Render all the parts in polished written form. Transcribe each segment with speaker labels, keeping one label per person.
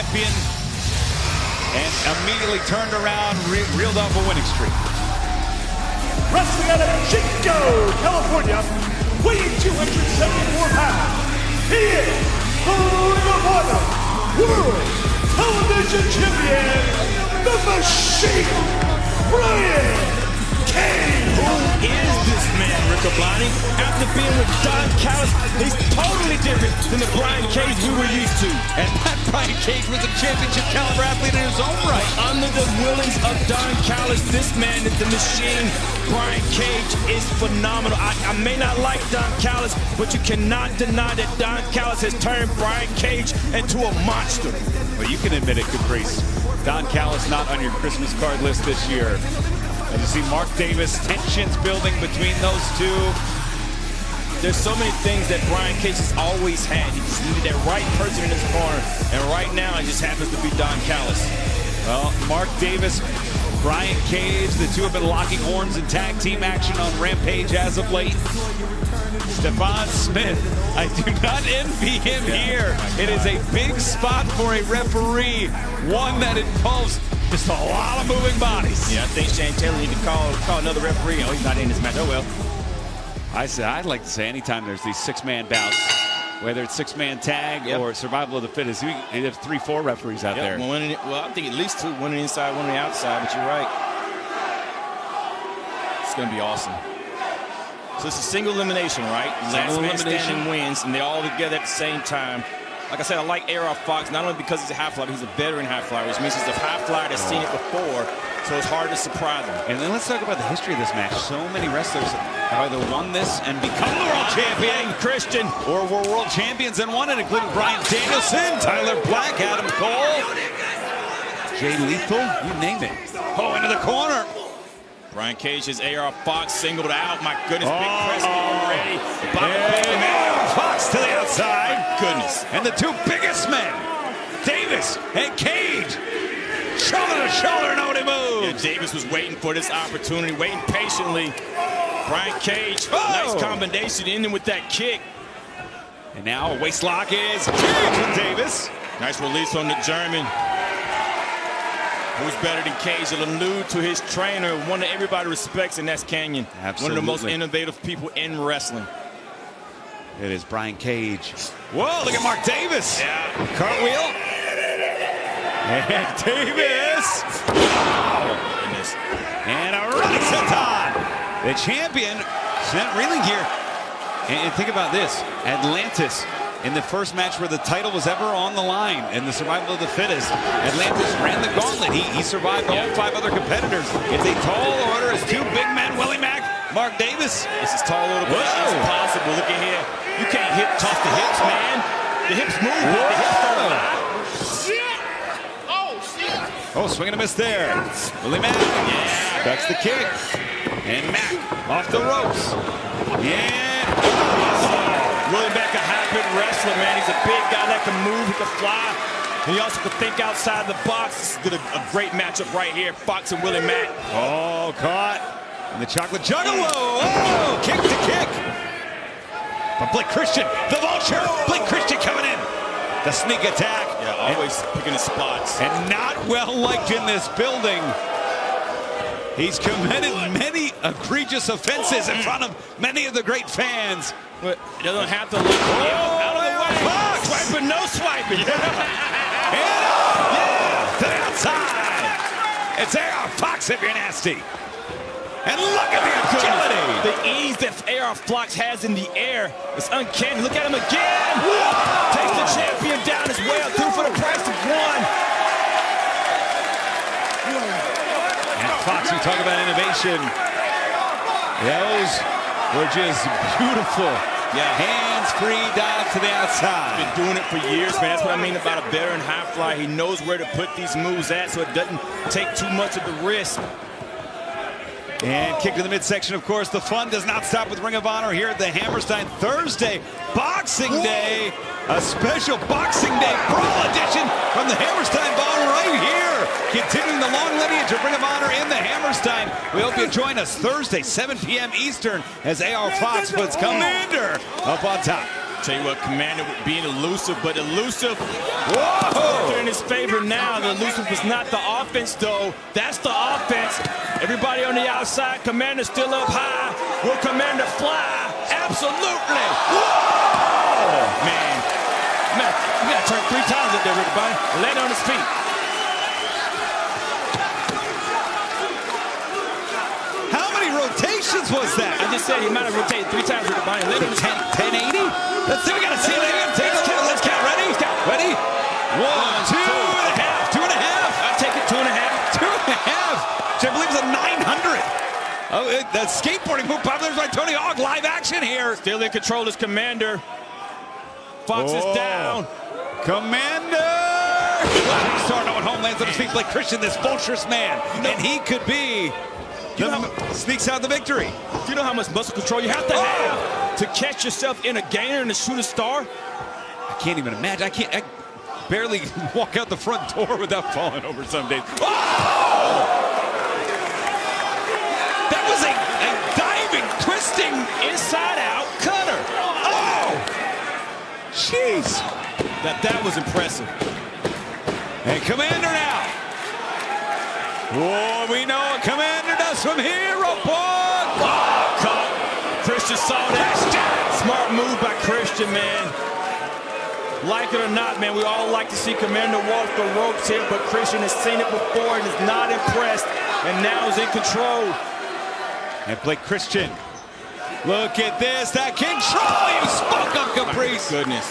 Speaker 1: champion and immediately turned around, reeled off a winning streak.
Speaker 2: Wrestling out of Chico, California, weighing 274 pounds, he is the Ring of Honor World Television Champion, the Machine, Brian Cage.
Speaker 3: Who is this man, Riccoboni? After being with Don Callis, he's totally different than the Brian Cage we were used to.
Speaker 1: And that Brian Cage was a championship caliber athlete in his own right.
Speaker 3: Under the willings of Don Callis, this man is the Machine. Brian Cage is phenomenal. I may not like Don Callis, but you cannot deny that Don Callis has turned Brian Cage into a monster.
Speaker 1: Well, you can admit it, Caprice. Don Callis not on your Christmas card list this year. As you see Mark Davis, tensions building between those two.
Speaker 3: There's so many things that Brian Cage has always had. He just needed that right person in his corner. And right now, it just happens to be Don Callis.
Speaker 1: Well, Mark Davis, Brian Cage, the two have been locking horns in tag team action on Rampage as of late. Stephon Smith, I do not envy him here. It is a big spot for a referee, one that involves just a lot of moving bodies.
Speaker 3: Yeah, I think Shane Taylor need to call another referee. Oh, he's not in this match. Oh, well.
Speaker 1: I'd like to say anytime there's these six-man bouts, whether it's six-man tag or survival of the fittest, you have 3-4 referees out there.
Speaker 3: Well, I think at least two, one on the inside, one on the outside, but you're right. It's going to be awesome. So it's a single elimination, right? Last man standing wins, and they're all together at the same time. Like I said, I like AR Fox, not only because he's a high flyer, but he's a veteran high flyer, which means he's a high flyer that's seen it before, so it's hard to surprise him.
Speaker 1: And then let's talk about the history of this match. So many wrestlers have either won this and become the world champion,
Speaker 3: Christian,
Speaker 1: or were world champions and won it, including Bryan Danielson, Tyler Black, Adam Cole, Jay Lethal, you name it. Oh, into the corner.
Speaker 3: Brian Cage's AR Fox singled out. My goodness, big press already.
Speaker 1: AR Fox to the outside.
Speaker 3: My goodness.
Speaker 1: And the two biggest men, Davis and Cage, shoulder to shoulder, nobody moves.
Speaker 3: Yeah, Davis was waiting for this opportunity, waiting patiently. Brian Cage, nice combination, ending with that kick.
Speaker 1: And now a waist lock is Cage with Davis.
Speaker 3: Nice release on the German. Who's better than Cage? He'll allude to his trainer, one that everybody respects, and that's Canyon.
Speaker 1: Absolutely.
Speaker 3: One of the most innovative people in wrestling.
Speaker 1: It is Brian Cage. Whoa, look at Mark Davis.
Speaker 3: Yeah.
Speaker 1: Cartwheel. And Davis.
Speaker 3: Oh, goodness.
Speaker 1: And a running senton. The champion, Sent reeling here. And think about this. Atlantis. In the first match where the title was ever on the line in the survival of the fittest, Atlantis ran the gauntlet. He survived all 5 other competitors. It's a tall order as 2 big men, Willie Mack, Mark Davis.
Speaker 3: This is tall order, but it's possible. Look at here. You can't toss the hips, man. The hips move, but the hips don't lie.
Speaker 1: Oh, swing and a miss there. Willie Mack ducks the kick. And Mack off the ropes. And
Speaker 3: Willie Mack, a hybrid wrestler, man. He's a big guy that can move, he can fly, and he also can think outside the box. This is a great matchup right here, Fox and Willie Mack.
Speaker 1: Oh, caught. And the chocolate juggalo. Oh, kick to kick. But Blake Christian, the vulture. Blake Christian coming in. The sneak attack.
Speaker 3: Yeah, always picking his spots.
Speaker 1: And not well liked in this building. He's committed many egregious offenses in front of many of the great fans.
Speaker 3: But it doesn't have to look out of the way.
Speaker 1: Fox.
Speaker 3: Swiping, no swiping.
Speaker 1: To the outside. It's AR Fox if you're nasty. And look at the agility.
Speaker 3: The ease that AR Fox has in the air is uncanny. Look at him again. Takes the champion down as well. 2 for the price of 1.
Speaker 1: And Fox, we talk about innovation. Those were just beautiful. Hands-free dive to the outside.
Speaker 3: Been doing it for years, man. That's what I mean about a veteran high flyer. He knows where to put these moves at, so it doesn't take too much of the risk.
Speaker 1: And kick to the midsection, of course. The fun does not stop with Ring of Honor here at the Hammerstein. Thursday, Boxing Day. A special Boxing Day Brawl edition from the Hammerstein Ball right here. Continuing the long lineage of Ring of Honor in the Hammerstein. We hope you join us Thursday, 7 p.m. Eastern, as AR Fox puts Commander up on top.
Speaker 3: Tell you what, Commander being elusive, but elusive.
Speaker 1: Whoa!
Speaker 3: In his his favor now. The elusive was not the offense, though. That's the offense. Everybody on the outside. Commander still up high. Will Commander fly? Absolutely. Whoa! Man. You got to turn 3 times up there, everybody. Land on his feet.
Speaker 1: How many rotations was that?
Speaker 3: I just said he might have rotated 3 times with the body.
Speaker 1: 1080? Let's see, we got to see it. Let's count. Ready? Ready? 1, 2 and a half. 2 and a half.
Speaker 3: I'll take it 2 and a half.
Speaker 1: 2 and a half. Which I believe is a 900. Oh, the skateboarding move popular by Tony Hawk. Live action here.
Speaker 3: Still in control is Commander. Fox is down.
Speaker 1: Commander! He's starting out Homelands on his feet. Blake Christian, this vulturous man. And he could be sneaks out the victory.
Speaker 3: Do you know how much muscle control you have to have to catch yourself in a gainer and to shoot a star?
Speaker 1: I can't even imagine. I barely walk out the front door without falling over some days. Oh! That was a diving, twisting,
Speaker 3: inside-out cutter.
Speaker 1: Oh! Jeez.
Speaker 3: That was impressive.
Speaker 1: And Commander now. Oh, we know what Commander does from here, boy.
Speaker 3: Oh, caught. Christian saw that. Smart move by Christian, man. Like it or not, man, we all like to see Commander walk the ropes here, but Christian has seen it before and is not impressed, and now is in control.
Speaker 1: And Blake Christian, look at this, that control, you spoke of Caprice.
Speaker 3: My goodness.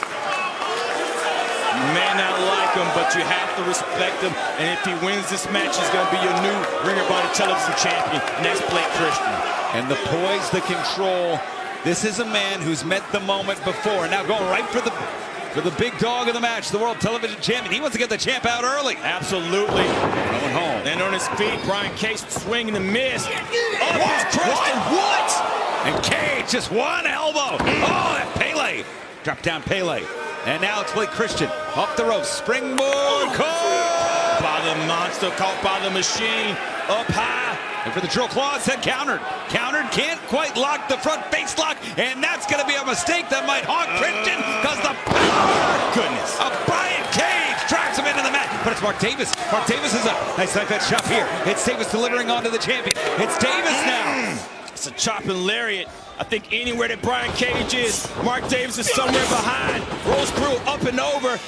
Speaker 3: You may not like him, but you have to respect him, and if he wins this match, he's going to be your new Ring of Honor Television Champion, and that's Blake Christian.
Speaker 1: And the poise, the control, this is a man who's met the moment before, now going right for the big dog of the match, the World Television Champion. He wants to get the champ out early.
Speaker 3: Absolutely.
Speaker 1: Going home.
Speaker 3: And on his feet, Brian Cage swinging and miss. Oh, Christian. What?
Speaker 1: And Cage, just one elbow. Oh, and Pele. Drop down Pele. And now it's Blake Christian. Up the ropes. Springboard. Caught
Speaker 3: by the monster, caught by the machine. Up high.
Speaker 1: And for the drill claws, then countered. Countered, can't quite lock the front face lock. And that's going to be a mistake that might haunt Christian because the power of Brian Cage drives him into the mat. But it's Mark Davis. Mark Davis is up. Nice knife edge shot here. It's Davis delivering onto the champion. It's Davis now.
Speaker 3: It's a chopping lariat. I think anywhere that Brian Cage is, Mark Davis is somewhere behind. Rolls through, up and over.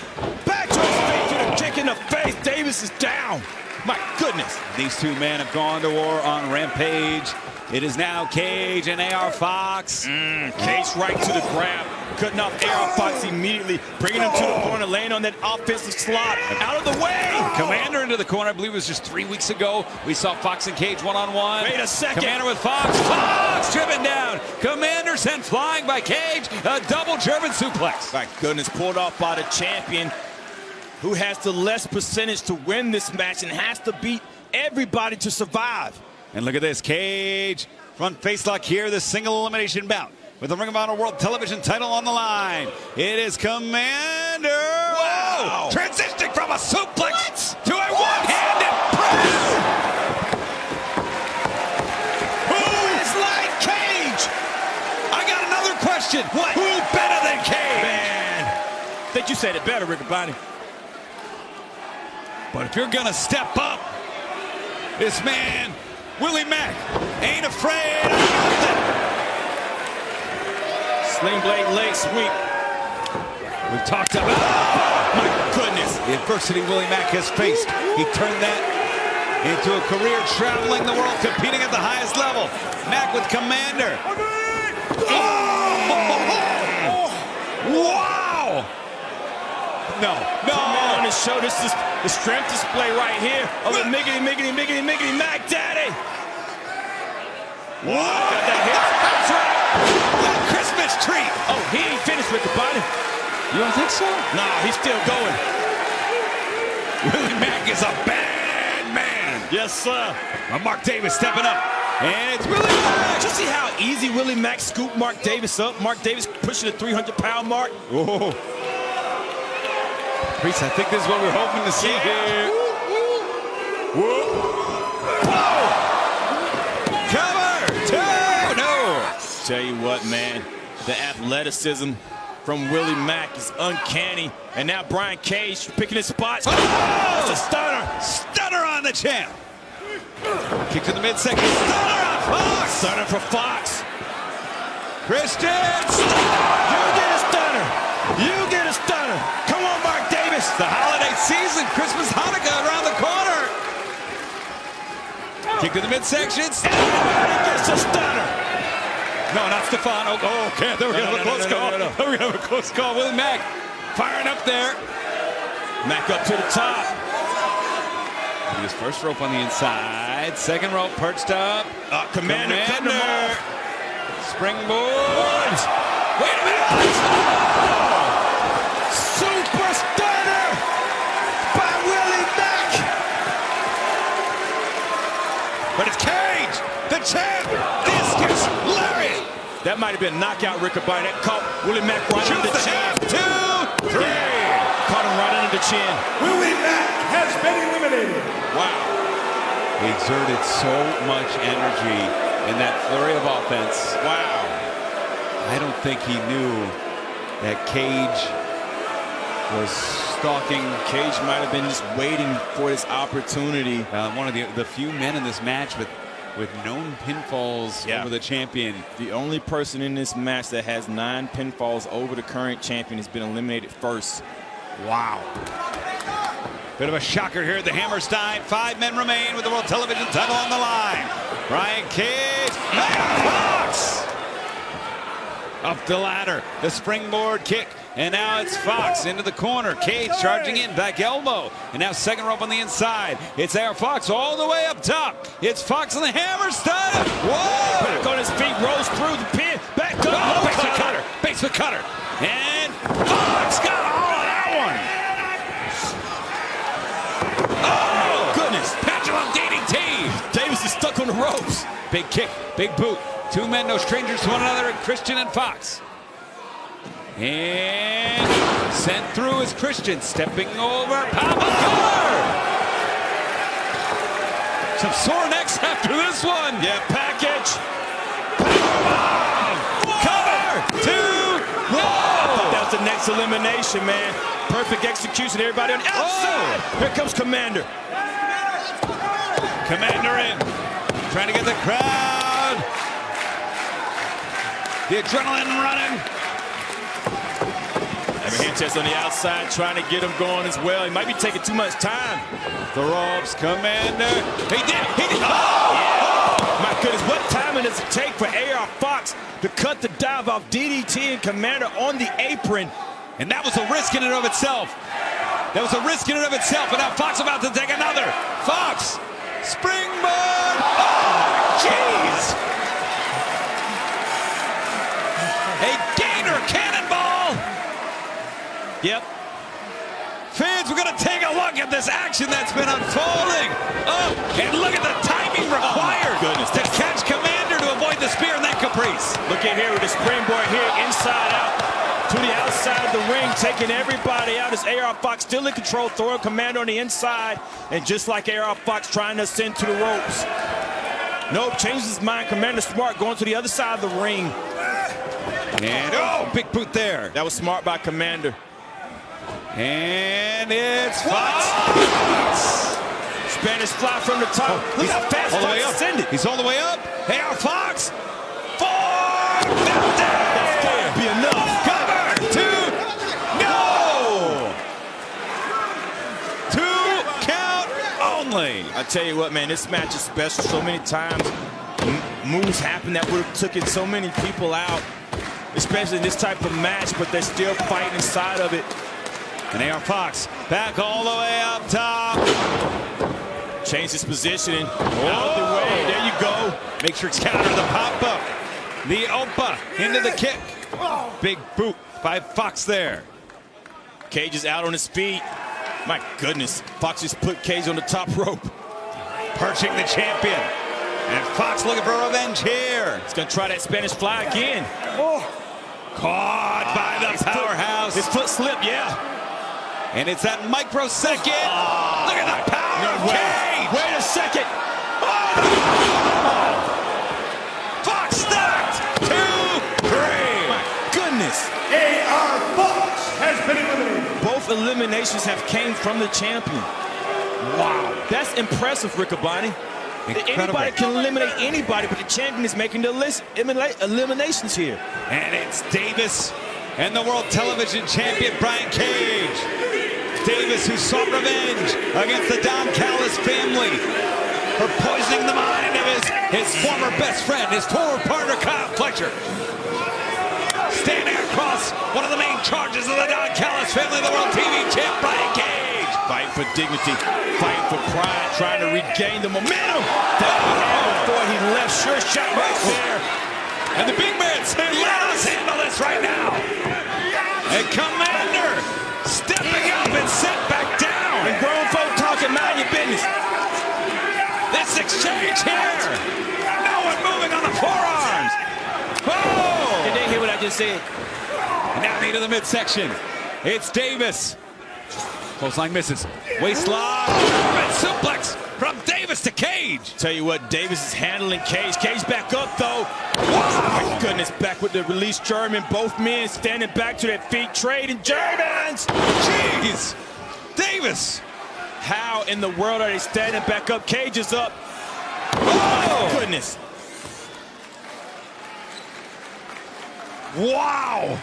Speaker 3: Back to his feet, to the kick in the face. Davis is down. My goodness.
Speaker 1: These two men have gone to war on Rampage. It is now Cage and AR Fox.
Speaker 3: Cage right to the grab. Cutting off AR Fox immediately. Bringing him to the corner, laying on that offensive slot. Out of the way.
Speaker 1: Commander into the corner. I believe it was just 3 weeks ago. We saw Fox and Cage one-on-one.
Speaker 3: Wait a second.
Speaker 1: Commander with Fox. Fox driven down. Commander sent flying by Cage. A double German suplex.
Speaker 3: My goodness, pulled off by the champion, who has the less percentage to win this match and has to beat everybody to survive.
Speaker 1: And look at this, Cage, front face lock here, the single elimination bout with the Ring of Honor World Television title on the line. It is Commander.
Speaker 3: Wow.
Speaker 1: Transitioning from a suplex to a one-handed press.
Speaker 3: Who is like Cage?
Speaker 1: I got another question.
Speaker 3: What?
Speaker 1: Who better than Cage?
Speaker 3: Man, I think you said it better, Ricky Bobby.
Speaker 1: But if you're gonna step up, this man, Willie Mack, ain't afraid of nothing.
Speaker 3: Sling blade leg sweep.
Speaker 1: We've talked about,
Speaker 3: my goodness,
Speaker 1: the adversity Willie Mack has faced. He turned that into a career traveling the world, competing at the highest level. Mack with Commander. Oh! Wow! No.
Speaker 3: On his show, this is the strength display right here of the Miggity Mac Daddy.
Speaker 1: Wow!
Speaker 3: Got that hit. That's right.
Speaker 1: That Christmas tree.
Speaker 3: Oh, he ain't finished with the body.
Speaker 1: You don't think so?
Speaker 3: Nah, he's still going.
Speaker 1: Willie Mack is a bad man.
Speaker 3: Yes, sir.
Speaker 1: Mark Davis stepping up. And it's Willie Mack.
Speaker 3: Did you see how easy Willie Mack scooped Mark Davis up? Mark Davis pushing the 300-pound mark.
Speaker 1: Oh. Priest, I think this is what we're hoping to see here. Whoa. Cover. No.
Speaker 3: Tell you what, man, the athleticism from Willie Mack is uncanny. And now Brian Cage picking his spots.
Speaker 1: Oh!
Speaker 3: That's a stunner.
Speaker 1: Stunner on the champ. Kick to the midsection. Stunner on Fox.
Speaker 3: Stunner for Fox.
Speaker 1: Christian.
Speaker 3: You get a stunner. You get a stunner. Come on, Mark Davis.
Speaker 1: The holiday season, Christmas, Hanukkah around the corner. Kick to the midsection.
Speaker 3: Everybody gets a stunner.
Speaker 1: No, not Stefano. Oh, okay. Then we're going to have a close call. Then we're going to have a close call. Willie Mack firing up there.
Speaker 3: Mack up to the top.
Speaker 1: His first rope on the inside. Second rope perched up.
Speaker 3: Commander cutting him off.
Speaker 1: Springboard. Wait a minute.
Speaker 3: Oh! Super stunner by Willie Mack.
Speaker 1: But it's Cage, the champ. Discus lariat.
Speaker 3: That might have been a knockout, Rickaby. That caught Willie Mack right under the chin.
Speaker 1: 2, 3.
Speaker 3: Caught him right under the chin.
Speaker 2: Willie Mack has been eliminated.
Speaker 3: Wow.
Speaker 1: He exerted so much energy in that flurry of offense.
Speaker 3: Wow.
Speaker 1: I don't think he knew that Cage was stalking.
Speaker 3: Cage might have been just waiting for this opportunity.
Speaker 1: One of the few men in this match with known pinfalls over the champion.
Speaker 3: The only person in this match that has 9 pinfalls over the current champion has been eliminated first.
Speaker 1: Wow. Bit of a shocker here at the Hammerstein. 5 men remain with the World Television title on the line. Brian Cage, Fox! Up the ladder, the springboard kick, and now it's Fox into the corner. Cage charging in, back elbow, and now second rope on the inside. It's AR Fox all the way up top. It's Fox on the Hammerstein. Whoa!
Speaker 3: Back on his feet, rolls through the pin. Back up.
Speaker 1: Oh, basement cutter, basement cutter. And Fox got all of that one. Oh, goodness. Pendulum DDT.
Speaker 3: Davis is stuck on the ropes.
Speaker 1: Big kick, big boot. 2 men, no strangers to one another, Christian and Fox. And sent through is Christian, stepping over, Papa cover! Some sore necks after this one.
Speaker 3: Yeah, package.
Speaker 1: Cover! 2, 1!
Speaker 3: That was the next elimination, man. Perfect execution. Everybody on the outside. Oh. Here comes Commander.
Speaker 1: Commander in, trying to get the crowd. The adrenaline running.
Speaker 3: Sanchez on the outside trying to get him going as well. He might be taking too much time.
Speaker 1: The ropes, Commander. He did.
Speaker 3: Oh! Yeah. My goodness, what timing does it take for AR Fox to cut the dive off DDT and Commander on the apron?
Speaker 1: And that was a risk in and of itself. That was a risk in and of itself. And now Fox about to take another. Fox, springboard. Oh, jeez. A gainer cannonball.
Speaker 3: Yep.
Speaker 1: Fans, we're going to take a look at this action that's been unfolding. Oh, and look at the timing required to catch Commander to avoid the spear and then Caprice.
Speaker 3: Look at here with the springboard here, inside out to the outside of the ring, taking everybody out as AR Fox still in control, throwing Commander on the inside, and just like AR Fox trying to ascend to the ropes. Nope, changes his mind. Commander smart going to the other side of the ring.
Speaker 1: And oh, big boot there.
Speaker 3: That was smart by Commander.
Speaker 1: And it's Fox.
Speaker 3: Spanish fly from the top. Look how fast Fox ascended.
Speaker 1: He's all the way up. Hey, our Fox. 4.
Speaker 3: That's going to be enough.
Speaker 1: Cover. 2. 2 count only.
Speaker 3: I tell you what, man, this match is special. So many times moves happen that would have taken so many people out, especially in this type of match, but they're still fighting inside of it.
Speaker 1: And AR Fox back all the way up top.
Speaker 3: Change his positioning. Out of the way. There you go.
Speaker 1: Make sure it's counter the pop up. The Opa into the kick. Big boot by Fox there.
Speaker 3: Cage is out on his feet. My goodness. Fox just put Cage on the top rope.
Speaker 1: Perching the champion. And Fox looking for revenge here.
Speaker 3: He's going to try that Spanish fly again.
Speaker 1: Caught by the powerhouse.
Speaker 3: His foot slipped, yeah.
Speaker 1: And it's that microsecond. Look at the power of Cage.
Speaker 3: Wait a second.
Speaker 1: Fox stacked. 2, 3.
Speaker 3: My goodness.
Speaker 2: AR
Speaker 3: both eliminations have came from the champion. Wow, that's impressive, Riccaboni. Anybody can eliminate anybody, but the champion is making the eliminations here.
Speaker 1: And it's Davis and the world television champion, Brian Cage. Davis, who sought revenge against the Don Callis family for poisoning the mind of his former best friend, his former partner, Kyle Fletcher. Standing across one of the main charges of the Don Callis family, the world TV champ, Brian Cage.
Speaker 3: Fighting for dignity, fighting for pride, trying to regain the momentum that he had before he left. Sure shot right there.
Speaker 1: And the big man saying, let us handle this right now. And Commander stepping up and set back down.
Speaker 3: And grown folk talking, mind your business.
Speaker 1: This exchange here. No one moving on the forearms. Oh!
Speaker 3: Did they hear what I just said?
Speaker 1: Now into the midsection. It's Davis. Clothesline misses. Waistlock. German suplex from Davis to Cage.
Speaker 3: Tell you what, Davis is handling Cage. Cage back up, though. Wow. My goodness, back with the release German. Both men standing back to their feet, trading Germans.
Speaker 1: Jeez. Davis.
Speaker 3: How in the world are they standing back up? Cage is up.
Speaker 1: Oh,
Speaker 3: my goodness.
Speaker 1: Wow.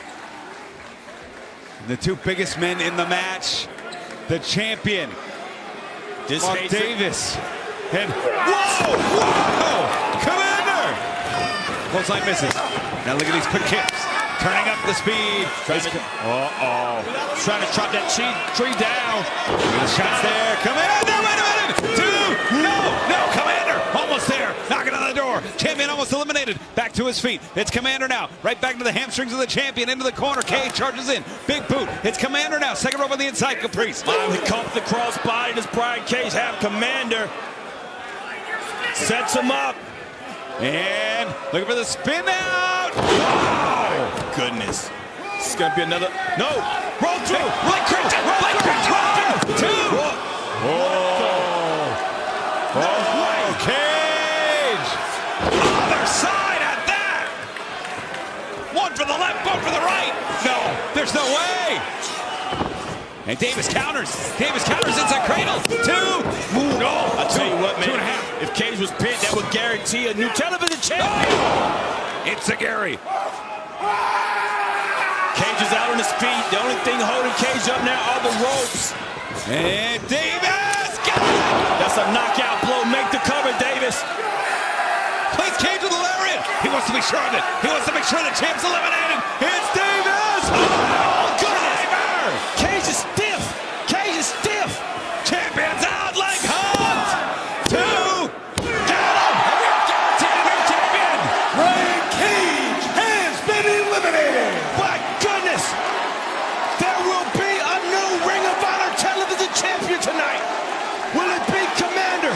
Speaker 1: The two biggest men in the match. The champion, Mark Davis. And whoa! Commander! Clothesline misses. Now look at these quick kicks. Turning up the speed.
Speaker 3: Trying to chop that tree down.
Speaker 1: The shots there. Commander, wait a minute! Two! No! Commander! Almost there. Knocking on the door. Champion almost eliminated. Back to his feet. It's Commander now. Right back to the hamstrings of the champion. Into the corner. Cage charges in. Big boot. It's Commander now. Second rope on the inside. Caprice.
Speaker 3: He caught the crossbody. Does Brian Cage have Commander? Sets him up.
Speaker 1: And looking for the spin out. Oh,
Speaker 3: goodness. This is going to be another. No. Roll through.
Speaker 1: Blake Christian. Two. Cage. Other side at that. One for the left, one for the right. No, there's no way. And Davis counters. Inside cradle. Two. No.
Speaker 3: I'll tell you what, man. 2.5. If Cage was pinned, that would guarantee a new television champion.
Speaker 1: It's a Gary.
Speaker 3: Cage is out on his feet. The only thing holding Cage up now are the ropes.
Speaker 1: And Davis got it.
Speaker 3: That's a knockout blow. Make the cover, Davis.
Speaker 1: Plays Cage with a lariat. He wants to be sure of it. He wants to make sure the champ's eliminated. It's Davis. Oh, driver.
Speaker 3: Cage is stiff.
Speaker 1: Champion's out. Leg hunt. Two. Got him. And we have guaranteed a new champion.
Speaker 2: Brian Cage has been eliminated.
Speaker 3: My goodness. There will be a new Ring of Honor television champion tonight. Will it be Commander?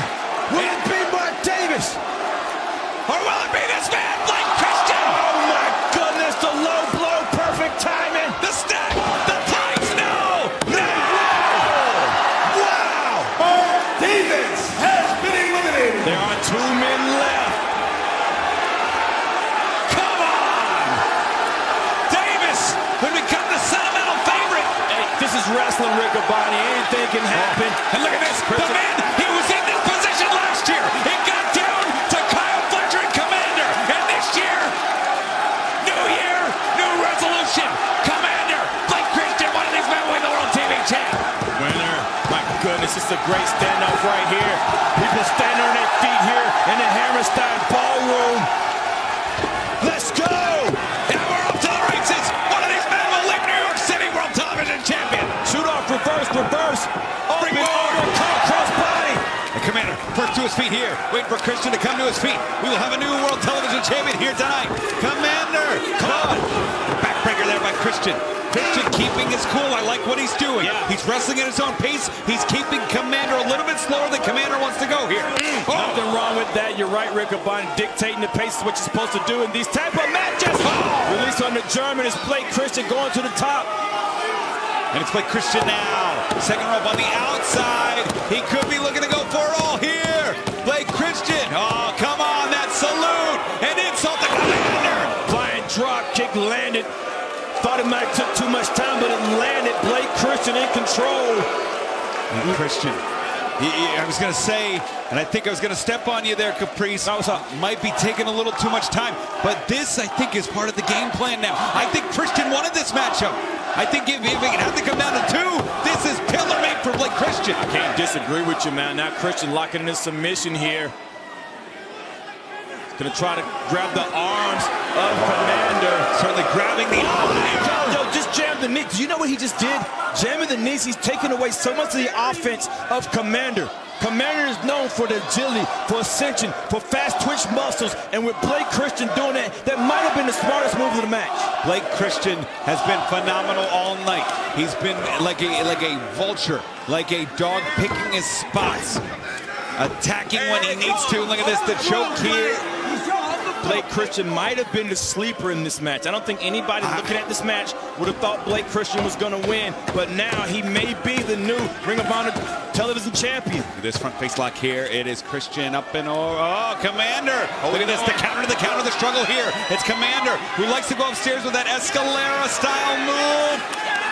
Speaker 3: Will it be Mark Davis?
Speaker 1: Or will it be this man, Blake Christian?
Speaker 3: Oh my goodness, the low blow, perfect timing.
Speaker 1: The stack, the tights, no!
Speaker 3: Wow!
Speaker 2: Mark Davis has been eliminated.
Speaker 3: There are 2 men left.
Speaker 1: Come on! Davis would become the sentimental favorite.
Speaker 3: Hey, this is wrestling, Riccaboni. Anything can happen.
Speaker 1: And look at this, the man, he was in this position last year. It got down to Kyle Fletcher and Commander. And this year, new year, new resolution. Commander, Blake Christian, one of these men win the World TV champ.
Speaker 3: Winner. My goodness, it's a great standoff right here. People standing on their feet here in the Hammerstein ballroom. Let's go!
Speaker 1: And we're up to the races. One of these men will leave New York City World Television champion.
Speaker 3: Shoot off, reverse. Open overcut, crossbody.
Speaker 1: The Commander first to his feet here, waiting for Christian to come to his feet. We will have a new World Television champion here tonight. Commander, caught. Backbreaker there by Christian. Christian keeping his cool. I like what he's doing.
Speaker 3: Yeah.
Speaker 1: He's wrestling at his own pace. He's keeping Commander a little bit slower than Commander wants to go here.
Speaker 3: Nothing wrong with that. You're right, Riccaboni. Dictating the pace is what you're supposed to do in these type of matches. Release on the German is Blake Christian going to the top.
Speaker 1: And it's Blake Christian now. Second rope on the outside. He could be looking to go for it all here. Blake Christian. Oh, come on. That salute. And insult the Commander.
Speaker 3: Flying drop kick landed. Thought it might have took too much time, but it landed. Blake Christian Christian in control.
Speaker 1: And Christian, I was going to say, and I think I was going to step on you there, Caprice. Might be taking a little too much time, but this, I think, is part of the game plan now. I think Christian wanted this matchup. I think if it had to come down to 2, this is tailor-made for Blake Christian.
Speaker 3: I can't disagree with you, man. Now Christian locking in his submission here. Gonna try to grab the arms of Commander.
Speaker 1: Certainly grabbing the arm.
Speaker 3: Yo, just jam the knee. Do you know what he just did? Jamming the knees, he's taking away so much of the offense of Commander. Commander is known for the agility, for ascension, for fast twitch muscles, and with Blake Christian doing that, that might have been the smartest move of the match.
Speaker 1: Blake Christian has been phenomenal all night. He's been like a vulture, like a dog picking his spots, attacking when he needs to. Look at this, the choke here.
Speaker 3: Blake Christian might have been the sleeper in this match. I don't think anybody looking at this match would have thought Blake Christian was going to win, but now he may be the new Ring of Honor television champion.
Speaker 1: Look at this front face lock here. It is Christian up and over. Oh, Commander. Look at this, the counter, the struggle here. It's Commander who likes to go upstairs with that Escalera style move.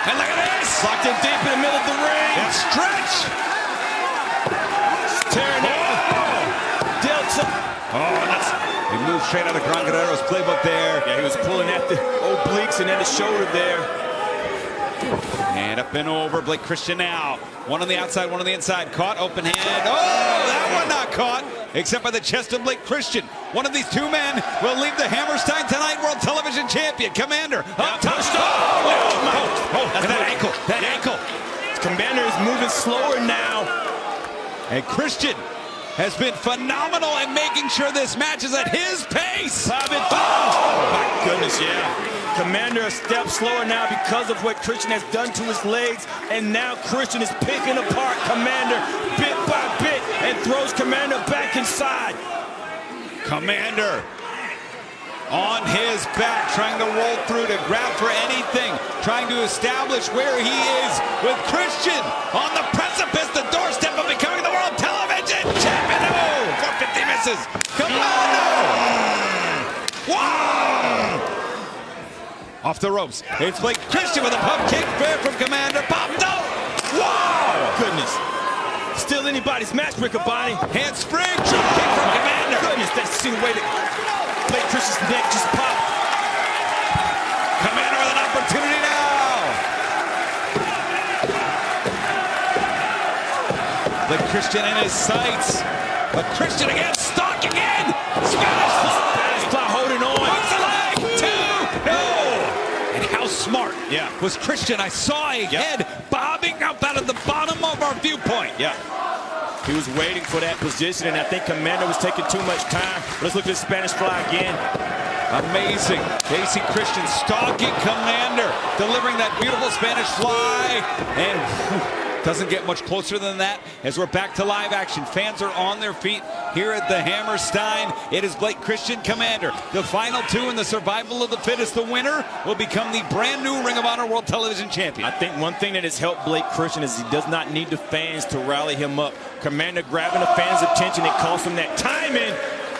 Speaker 1: And look at this.
Speaker 3: Locked in deep in the middle of the ring.
Speaker 1: And stretch.
Speaker 3: Tearing out. Delta.
Speaker 1: Oh, that's... He moved straight out of Grancadero's playbook there.
Speaker 3: Yeah, he was pulling at the obliques and at the shoulder there.
Speaker 1: And up and over, Blake Christian now. One on the outside, one on the inside. Caught, open hand. Oh, that one not caught, except by the chest of Blake Christian. One of these 2 men will leave the Hammerstein Tonight World Television Champion. Commander, up top. That ankle.
Speaker 3: Commander is moving slower now.
Speaker 1: And Christian has been phenomenal in making sure this match is at his pace.
Speaker 3: Oh, my goodness, yeah. Commander a step slower now because of what Christian has done to his legs, and now Christian is picking apart Commander bit by bit and throws Commander back inside.
Speaker 1: Commander on his back, trying to roll through to grab for anything, trying to establish where he is with Christian on the precipice, the doorstep of becoming the world television champion. Oh, 450 misses. Commander! Wow! Off the ropes. It's Blake Christian with a pump kick fair from Commander. Popped up. Wow!
Speaker 3: Goodness. Still anybody's match, Riccaboni.
Speaker 1: Handspring, drop kick from Commander.
Speaker 3: Goodness, that's the way that Blake Christian's neck just popped.
Speaker 1: Commander with an opportunity now. Blake Christian in his sights. But Christian again, stalk again. Spanish fly holding on. Hooks the leg. 2. No. And how smart was Christian? I saw a head bobbing up out of the bottom of our viewpoint.
Speaker 3: Yeah. He was waiting for that position, and I think Commander was taking too much time. Let's look at the Spanish fly again.
Speaker 1: Amazing. Casey Christian stalking Commander, delivering that beautiful Spanish fly. And doesn't get much closer than that as we're back to live action. Fans are on their feet here at the Hammerstein. It is Blake Christian, Commander. The final 2 in the survival of the fittest. The winner will become the brand new Ring of Honor World Television Champion.
Speaker 3: I think one thing that has helped Blake Christian is he does not need the fans to rally him up. Commander grabbing the fans' attention, it cost him that timing.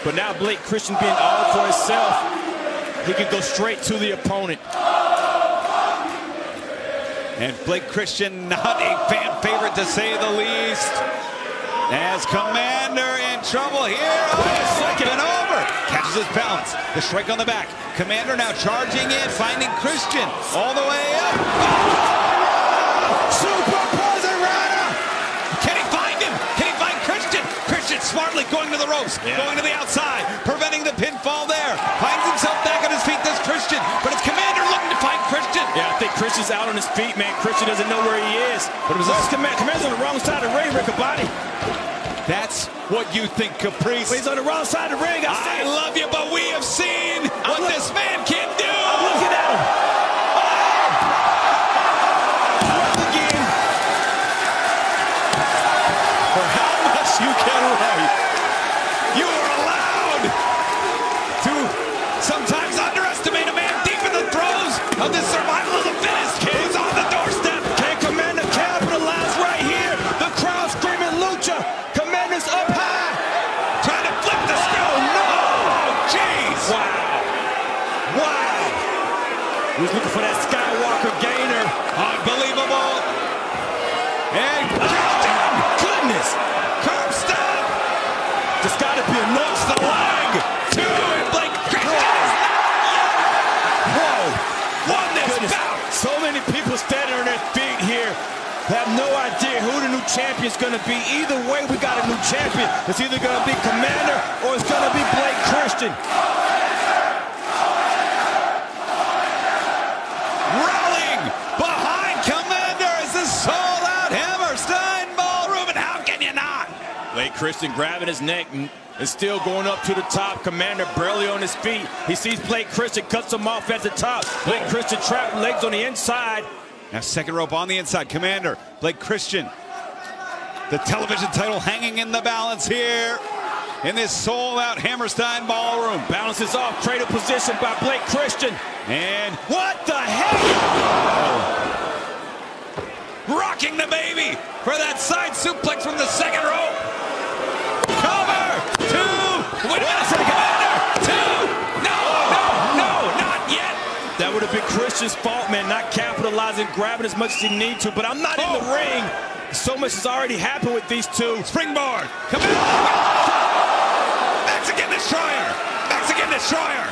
Speaker 3: But now Blake Christian being all for himself, he can go straight to the opponent.
Speaker 1: And Blake Christian, not a fan favorite to say the least. As Commander in trouble here. Up and over. Catches his balance. The strike on the back. Commander now charging in, finding Christian all the way up. Super Rider. Can he find him? Can he find Christian? Christian smartly going to the ropes, going to the outside, preventing the pinfall there. Finds himself back on his feet. This Christian, but it's Commander looking to find Christian.
Speaker 3: Yeah, I think Christian's out on his feet, man. Christian doesn't know where he is. But it was Commander's on the wrong side of the ring, Riccaboni.
Speaker 1: That's what you think, Caprice.
Speaker 3: He's on the wrong side of the ring.
Speaker 1: I love you, but we have seen what this man can do.
Speaker 3: I'm looking at him. Again.
Speaker 1: For how much you can write, you are allowed to sometimes underestimate a man deep in the throes of this survival of the fittest. Who's on the doorstep?
Speaker 3: Can Commander capitalize right here? The crowd screaming lucha. Commander's up high.
Speaker 1: Trying to flip the script. Oh, no. Oh, jeez.
Speaker 3: Wow. He was looking for that Skywalker gainer.
Speaker 1: Unbelievable.
Speaker 3: champion looks the leg.
Speaker 1: Two, and Blake Christian is won this bout.
Speaker 3: So many people standing on their feet here have no idea who the new champion's going to be. Either way, we got a new champion. It's either going to be Commander or it's going to be Blake Christian.
Speaker 1: Rolling behind Commander is the sold-out Hammerstein Ballroom, and how can you not?
Speaker 3: Blake Christian grabbing his neck and is still going up to the top. Commander barely on his feet. He sees Blake Christian, cuts him off at the top. Blake Christian trapped, legs on the inside.
Speaker 1: Now second rope on the inside. Commander, Blake Christian. The television title hanging in the balance here in this sold-out Hammerstein Ballroom.
Speaker 3: Balances off, cradle position by Blake Christian.
Speaker 1: And what the heck? Rocking the baby for that side suplex from the second rope. Cover, two, wait a minute, Commander, two, no, not yet.
Speaker 3: That would have been Christian's fault, man, not capitalizing, grabbing as much as he needs to, but I'm not in the ring. So much has already happened with these two.
Speaker 1: Springboard, Commander, Mexican Destroyer, Mexican Destroyer.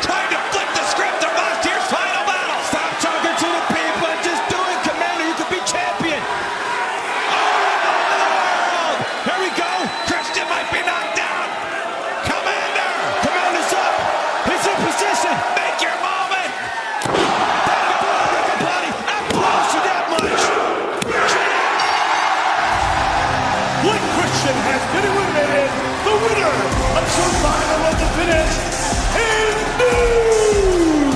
Speaker 1: Trying to flip the script of last year's final battle.
Speaker 3: Stop talking to the people and just do it, Commander. You could be champion.
Speaker 1: Here we go. Christian might be knocked down. Commander.
Speaker 3: Commander's up. He's in position.
Speaker 1: Make your moment.
Speaker 3: Everybody, I blows you that much.
Speaker 2: Blake Christian has been eliminated. The winner of Survivor of the Fittest is new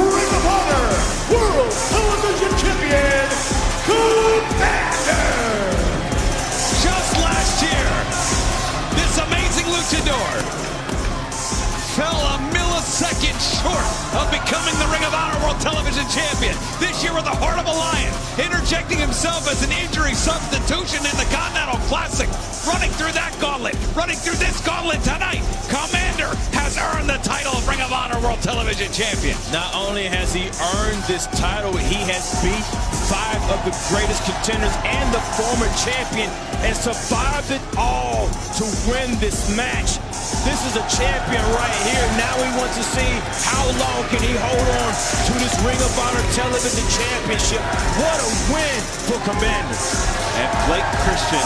Speaker 2: Ring of Honor World Television Champion, Commander.
Speaker 1: Just last year, this amazing luchador fell a millisecond short of becoming the Ring of Honor World Television Champion. This year with the heart of a lion, interjecting himself as an injury substitution in the Continental Classic, running through that gauntlet, running through this gauntlet tonight. Commander has earned the title of Ring of Honor World Television Champion.
Speaker 3: Not only has he earned this title, he has beat 5 of the greatest contenders and the former champion and survived it all to win this match. This is a champion right here. Now we want to see how long can he hold on to this Ring of Honor Television Championship. What a win for Commander.
Speaker 1: And Blake Christian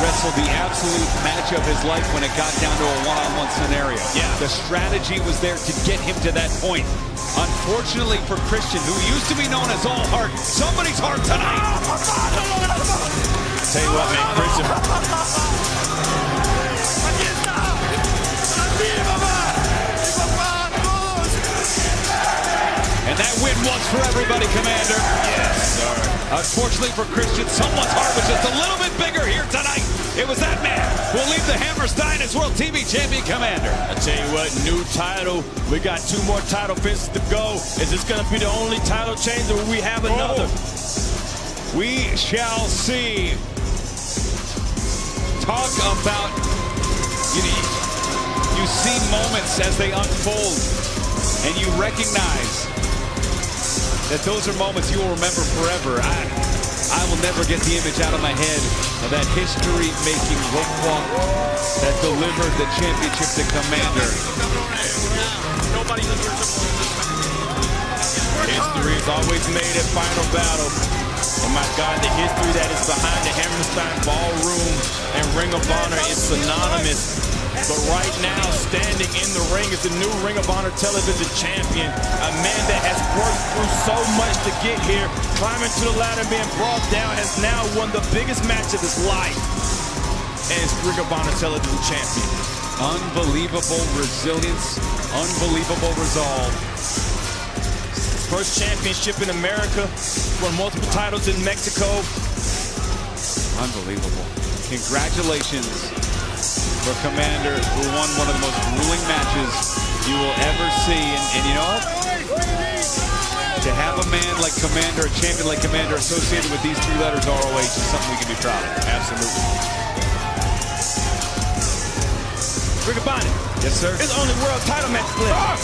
Speaker 1: wrestled the absolute match of his life when it got down to a one-on-one scenario.
Speaker 3: Yeah.
Speaker 1: The strategy was there to get him to that point. Unfortunately for Christian, who used to be known as all heart, somebody's heart tonight.
Speaker 3: Tell you what, man, Christian.
Speaker 1: And that win was for everybody, Commander.
Speaker 3: Yes, sir.
Speaker 1: Unfortunately for Christian, someone's heart was just a little bit bigger here tonight. It was that man who will leave the Hammerstein as World TV Champion, Commander.
Speaker 3: I tell you what, new title. We got 2 more title fences to go. Is this going to be the only title change, or will we have another?
Speaker 1: We shall see. Talk about, you see moments as they unfold, and you recognize that those are moments you will remember forever. I will never get the image out of my head of that history-making rope walk that delivered the championship to Commander.
Speaker 3: History is always made at Final Battle. Oh my God, the history that is behind the Hammerstein Ballroom and Ring of Honor is synonymous. But right now, standing in the ring is the new Ring of Honor Television Champion, a man that has worked through so much to get here, climbing to the ladder, being brought down, has now won the biggest match of his life, and is Ring of Honor Television Champion.
Speaker 1: Unbelievable resilience, unbelievable resolve.
Speaker 3: First championship in America, won multiple titles in Mexico.
Speaker 1: Unbelievable. Congratulations for Commander, who won one of the most grueling matches you will ever see. And you know what? To have a man like Commander, a champion like Commander associated with these 3 letters ROH is something we can be proud of.
Speaker 3: Absolutely. Rick Bonnet.
Speaker 1: Yes, sir.
Speaker 3: It's only world title match left.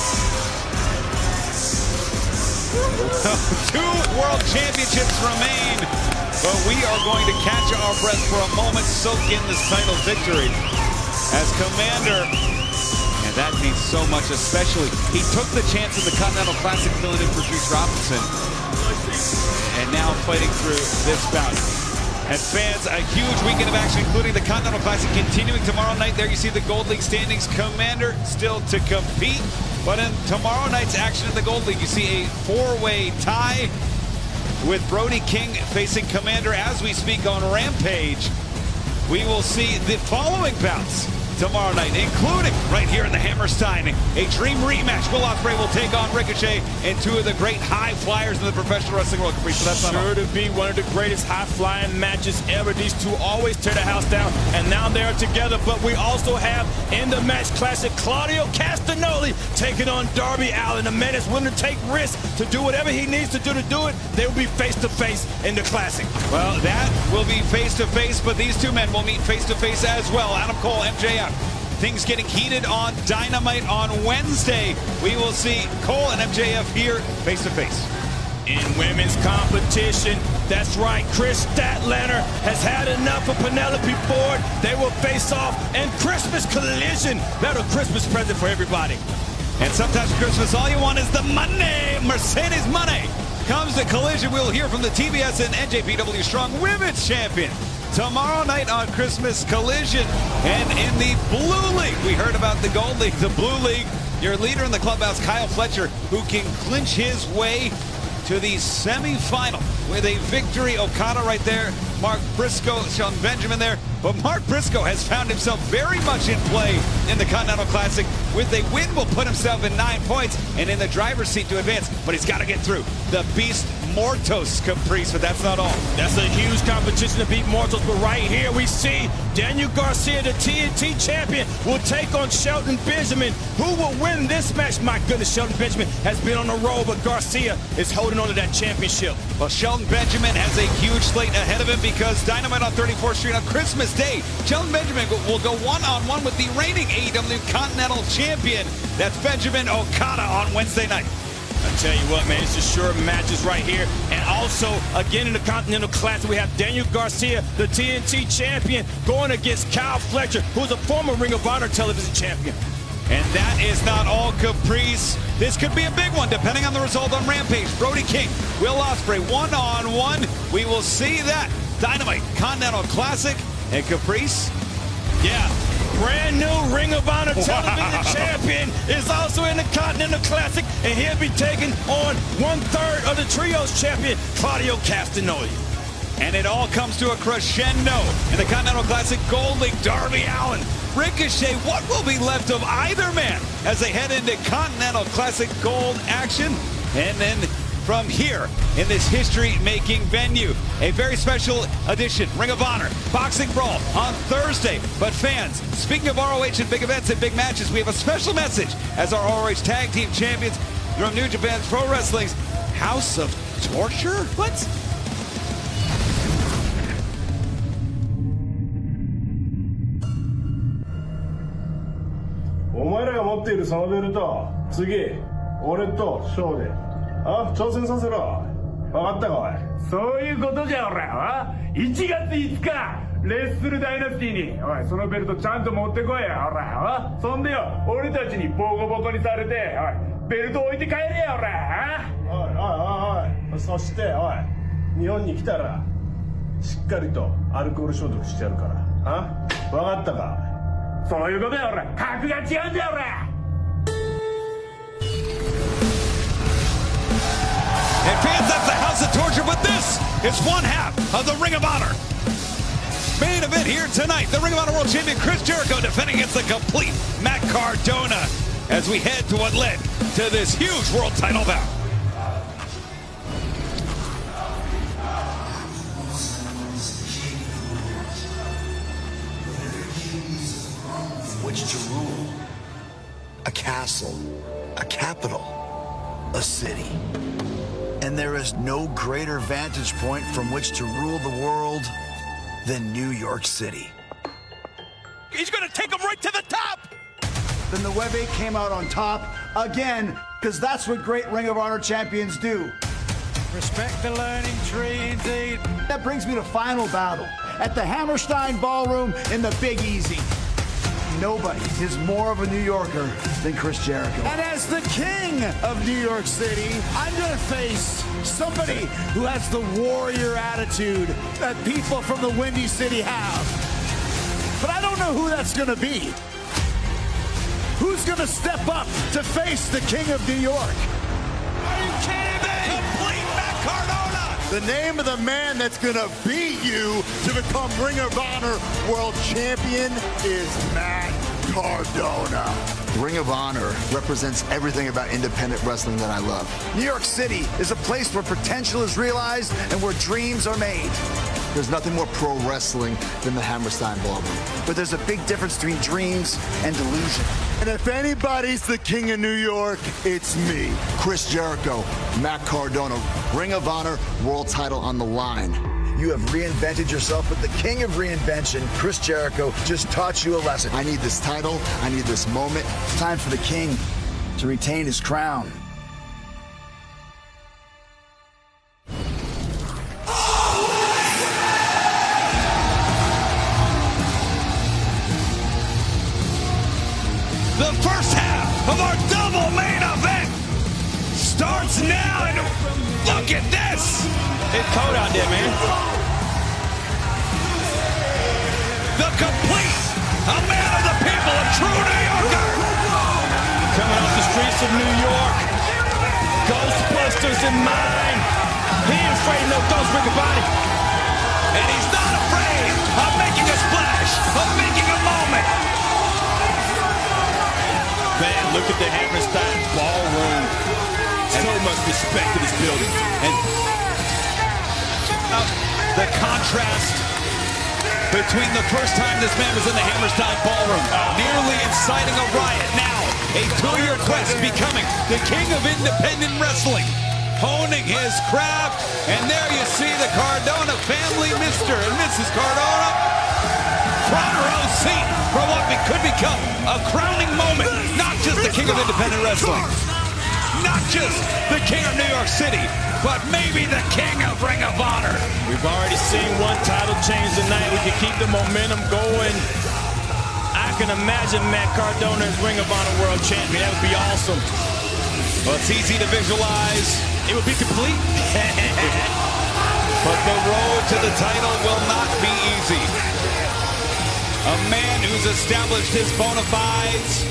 Speaker 1: 2 world championships remain but we are going to catch our breath for a moment, soak in this title victory as Commander. And that means so much, especially he took the chance in the Continental Classic filling in for Juice Robinson, and now fighting through this bout. And fans, a huge weekend of action, including the Continental Classic continuing tomorrow night. There you see the Gold League standings. Commander still to compete. But in tomorrow night's action in the Gold League, you see a four-way tie with Brody King facing Commander as we speak on Rampage. We will see the following bouts tomorrow night, including right here in the Hammerstein, a dream rematch. Will Ospreay will take on Ricochet and two of the great high flyers in the professional wrestling world. So that's
Speaker 3: sure to be one of the greatest high-flying matches ever. These two always tear the house down, and now they're together. But we also have in the match classic Claudio Castagnoli taking on Darby Allin, a man that's willing to take risks to do whatever he needs to do it. They will be face-to-face in the classic.
Speaker 1: Well, that will be face-to-face, but these two men will meet face-to-face as well. Adam Cole, MJF. Things getting heated on Dynamite on Wednesday. We will see Cole and MJF here face-to-face.
Speaker 3: In women's competition, that's right, Chris Statlander has had enough of Penelope Ford. They will face off in Christmas Collision. That's a Christmas present for everybody.
Speaker 1: And sometimes for Christmas, all you want is the money. Mercedes money. Comes to Collision. We'll hear from the TBS and NJPW Strong Women's Champion tomorrow night on Christmas Collision. And in the Blue League, we heard about the Gold League, the Blue League. Your leader in the clubhouse, Kyle Fletcher, who can clinch his way to the semifinal with a victory. Okada right there, Mark Briscoe, Shelton Benjamin there. But Mark Briscoe has found himself very much in play in the Continental Classic. With a win, will put himself in 9 points and in the driver's seat to advance. But he's got to get through the Beast Mortos Caprice, but that's not all.
Speaker 3: That's a huge competition to beat Mortals, but right here we see Daniel Garcia, the TNT champion, will take on Shelton Benjamin. Who will win this match? My goodness, Shelton Benjamin has been on the roll, but Garcia is holding on to that championship.
Speaker 1: Well, Shelton Benjamin has a huge slate ahead of him because Dynamite on 34th Street on Christmas Day. Shelton Benjamin will go one-on-one with the reigning AEW Continental Champion. That's Benjamin Okada on Wednesday night.
Speaker 3: I tell you what, man, it's just sure matches right here. And also, again in the Continental Classic, we have Daniel Garcia, the TNT champion, going against Kyle Fletcher, who's a former Ring of Honor television champion.
Speaker 1: And that is not all caprice. This could be a big one, depending on the result on Rampage. Brody King, Will Ospreay, one-on-one. We will see that. Dynamite, Continental Classic, and Caprice.
Speaker 3: Yeah. Brand new Ring of Honor television champion is also in the Continental Classic, and he'll be taking on 1/3 of the Trios champion, Claudio Castagnoli.
Speaker 1: And it all comes to a crescendo in the Continental Classic Gold League. Darby Allin, Ricochet, what will be left of either man as they head into Continental Classic Gold action? And then from here in this history-making venue, a very special edition, Ring of Honor, Boxing Brawl on Thursday. But fans, speaking of ROH and big events and big matches, we have a special message as our ROH Tag Team Champions from New Japan's Pro Wrestling's House of Torture? What?
Speaker 2: 아, 挑戦させろ。分かったか、おい。
Speaker 4: そういうことじゃ、おら。1月5日、レッスルダイナスティに、おい、そのベルトちゃんと持ってこいや、おら。そんでよ、俺たちにボコボコにされて、おい、ベルト置いて帰れや、おら。
Speaker 2: おい。そして、おい、日本に来たら、しっかりとアルコール消毒してやるから。あ？分かったか。
Speaker 4: そういうことや、おら。格が違うんだよ、おら。
Speaker 1: And fans, that's the House of Torture, but this is one half of the Ring of Honor. Main event here tonight, the Ring of Honor World Champion Chris Jericho defending against the complete Matt Cardona as we head to what led to this huge world title bout.
Speaker 5: Which to rule? A castle, a capital, a city. And there is no greater vantage point from which to rule the world than New York City.
Speaker 3: He's going to take him right to the top!
Speaker 6: Then the Web 8 came out on top again, because that's what great Ring of Honor champions do. Respect the learning tree, indeed.
Speaker 5: That brings me to final battle at the Hammerstein Ballroom in the Big Easy. Nobody is more of a New Yorker than Chris Jericho. And as the king of New York City, I'm gonna face somebody who has the warrior attitude that people from the Windy City have. But I don't know who that's gonna be. Who's gonna step up to face the king of New York?
Speaker 1: Are you kidding me? Complete Matt Cardona!
Speaker 5: The name of the man that's gonna beat you to become Ring of Honor World Champion is Matt Cardona. Ring of Honor represents everything about independent wrestling that I love. New York City is a place where potential is realized and where dreams are made. There's nothing more pro wrestling than the Hammerstein Ballroom. But there's a big difference between dreams and delusion. And if anybody's the king of New York, it's me, Chris Jericho, Matt Cardona, Ring of Honor World Title on the line. You have reinvented yourself, but the king of reinvention, Chris Jericho, just taught you a lesson. I need this title. I need this moment. It's time for the king to retain his crown.
Speaker 1: The first half of our double main event starts now, and look at this!
Speaker 3: It's cold out there, man.
Speaker 1: The complete, a man of the people, a true New Yorker!
Speaker 3: Coming off the streets of New York. Ghostbusters in mind. He ain't afraid of no ghost ring body.
Speaker 1: And he's not afraid of making a splash, of making a moment!
Speaker 3: Man, look at the Hammerstein Ballroom. So much respect to this building.
Speaker 1: And the contrast between the first time this man was in the Hammerstein Ballroom, nearly inciting a riot, now a 2-year quest, becoming the king of independent wrestling, honing his craft, and there you see the Cardona family, Mr. and Mrs. Cardona, front row seat for what could become a crowning moment, not just the king of independent wrestling, not just the king of New York City, but maybe the king of Ring of Honor.
Speaker 3: We've already seen one title change tonight. We can keep the momentum going. I can imagine Matt Cardona as Ring of Honor World Champion. That would be awesome.
Speaker 1: Well, it's easy to visualize.
Speaker 3: It would be complete.
Speaker 1: But the road to the title will not be easy. A man who's established his bona fides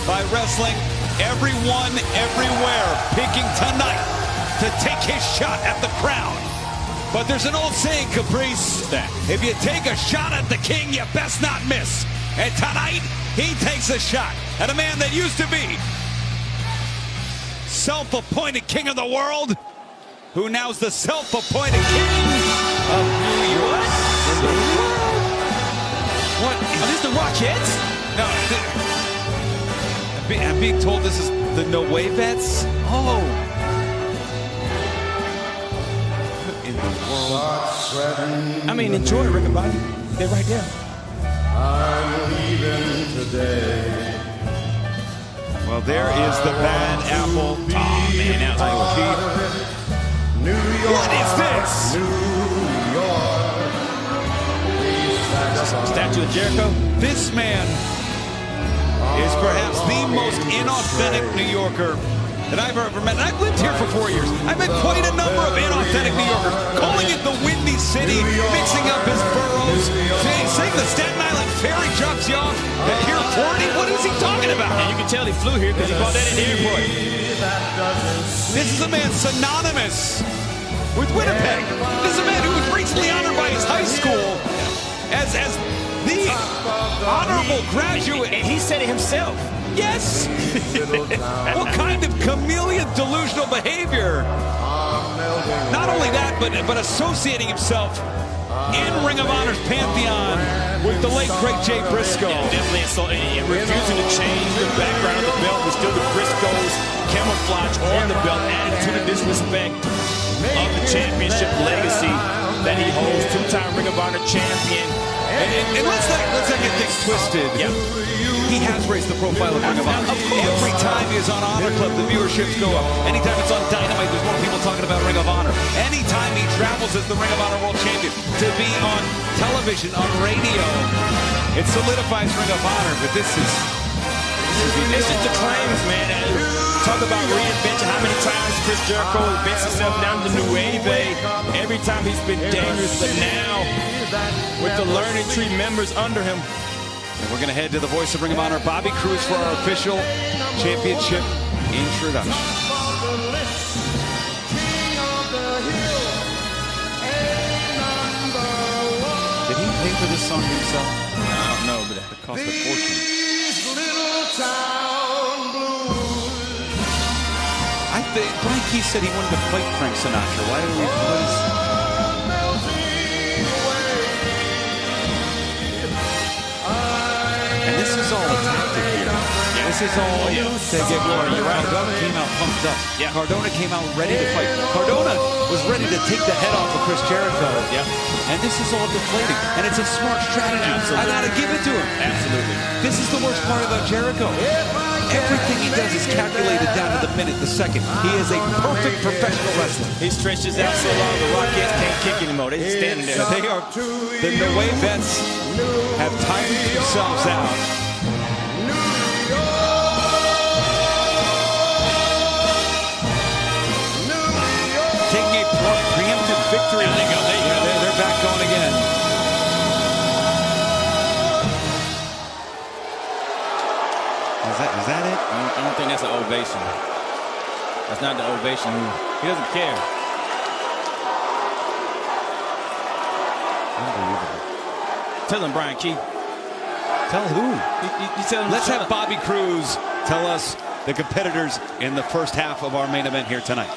Speaker 1: by wrestling everyone, everywhere, picking tonight to take his shot at the crown. But there's an old saying, Caprice, that if you take a shot at the king, you best not miss. And tonight, he takes a shot at a man that used to be self-appointed king of the world, who now's the self-appointed king of New York.
Speaker 3: What? Are these the Rockettes?
Speaker 1: No, I'm being told this is the No Way Vets. Oh. What in the world?
Speaker 3: I mean, enjoy it, Ring of Honor. They're right there.
Speaker 2: I'm leaving today.
Speaker 1: Well, there is the bad apple.
Speaker 3: Oh, man, that was
Speaker 2: New York.
Speaker 1: What is this?
Speaker 3: Statue of Jericho.
Speaker 1: This man is perhaps the most inauthentic New Yorker that I've ever met. And I've lived here for 4 years. I've met quite a number of inauthentic New Yorkers, calling it the Windy City, mixing up his boroughs, saying the Staten Island Ferry drops you off at Pier 40. What is he talking about?
Speaker 3: And you can tell he flew here because he bought that in the airport.
Speaker 1: This is a man synonymous with Winnipeg. This is a man who was recently honored by his high school as the honorable graduate.
Speaker 3: And he said it himself.
Speaker 1: Yes! What kind of chameleon delusional behavior? Not only that, but associating himself in Ring of Honor's pantheon with the late, great Jay Briscoe.
Speaker 3: Yeah, definitely insulting. And refusing to change the background of the belt with still the Briscoes camouflage on the belt, added to the disrespect of the championship legacy that he holds. Two-time Ring of Honor champion.
Speaker 1: And let's not get things twisted.
Speaker 3: Yeah.
Speaker 1: He has raised the profile of Ring of Honor. Every time he is on Honor Club, the viewerships go up. Anytime it's on Dynamite, there's more people talking about Ring of Honor. Anytime he travels as the Ring of Honor World Champion, to be on television, on radio, it solidifies Ring of Honor. But this is
Speaker 3: It's just the claims, man. Talk about reinvention. How many times Chris Jericho has bent himself down to New Wave? Every time he's been dangerous, but now with the Learning Tree members under him.
Speaker 1: And we're going to head to the voice of Ring of Honor, Bobby Cruz, for our official championship introduction. Did he pay for this song himself?
Speaker 3: I don't know, but it cost a fortune.
Speaker 1: I think Brian Keith said he wanted to fight Frank Sinatra. Why do we? What is? And this is all a tactic here. Yeah. This is all to get going. You're right. Cardona came out pumped up.
Speaker 3: Yeah.
Speaker 1: Cardona came out ready to fight. Cardona was ready to take the head off of Chris Jericho.
Speaker 3: Yeah.
Speaker 1: And this is all deflating. And it's a smart strategy.
Speaker 3: Absolutely.
Speaker 1: I gotta give it to him.
Speaker 3: Absolutely.
Speaker 1: This is the worst part about Jericho. Everything he does is calculated down to the minute, the second. He is a perfect professional wrestler.
Speaker 3: He stretches out so long the Rockettes can't kick anymore. They're just standing there.
Speaker 1: They are. The Noe vets have tired themselves out. Taking a preemptive victory.
Speaker 3: There you go. There you go.
Speaker 1: They're back going again. Is that it?
Speaker 3: I don't think that's an ovation. That's not the ovation. He doesn't care.
Speaker 1: Unbelievable.
Speaker 3: Tell him, Brian Keith.
Speaker 1: Tell who?
Speaker 3: You tell him.
Speaker 1: Let's have Bobby Cruz tell us the competitors in the first half of our main event here tonight.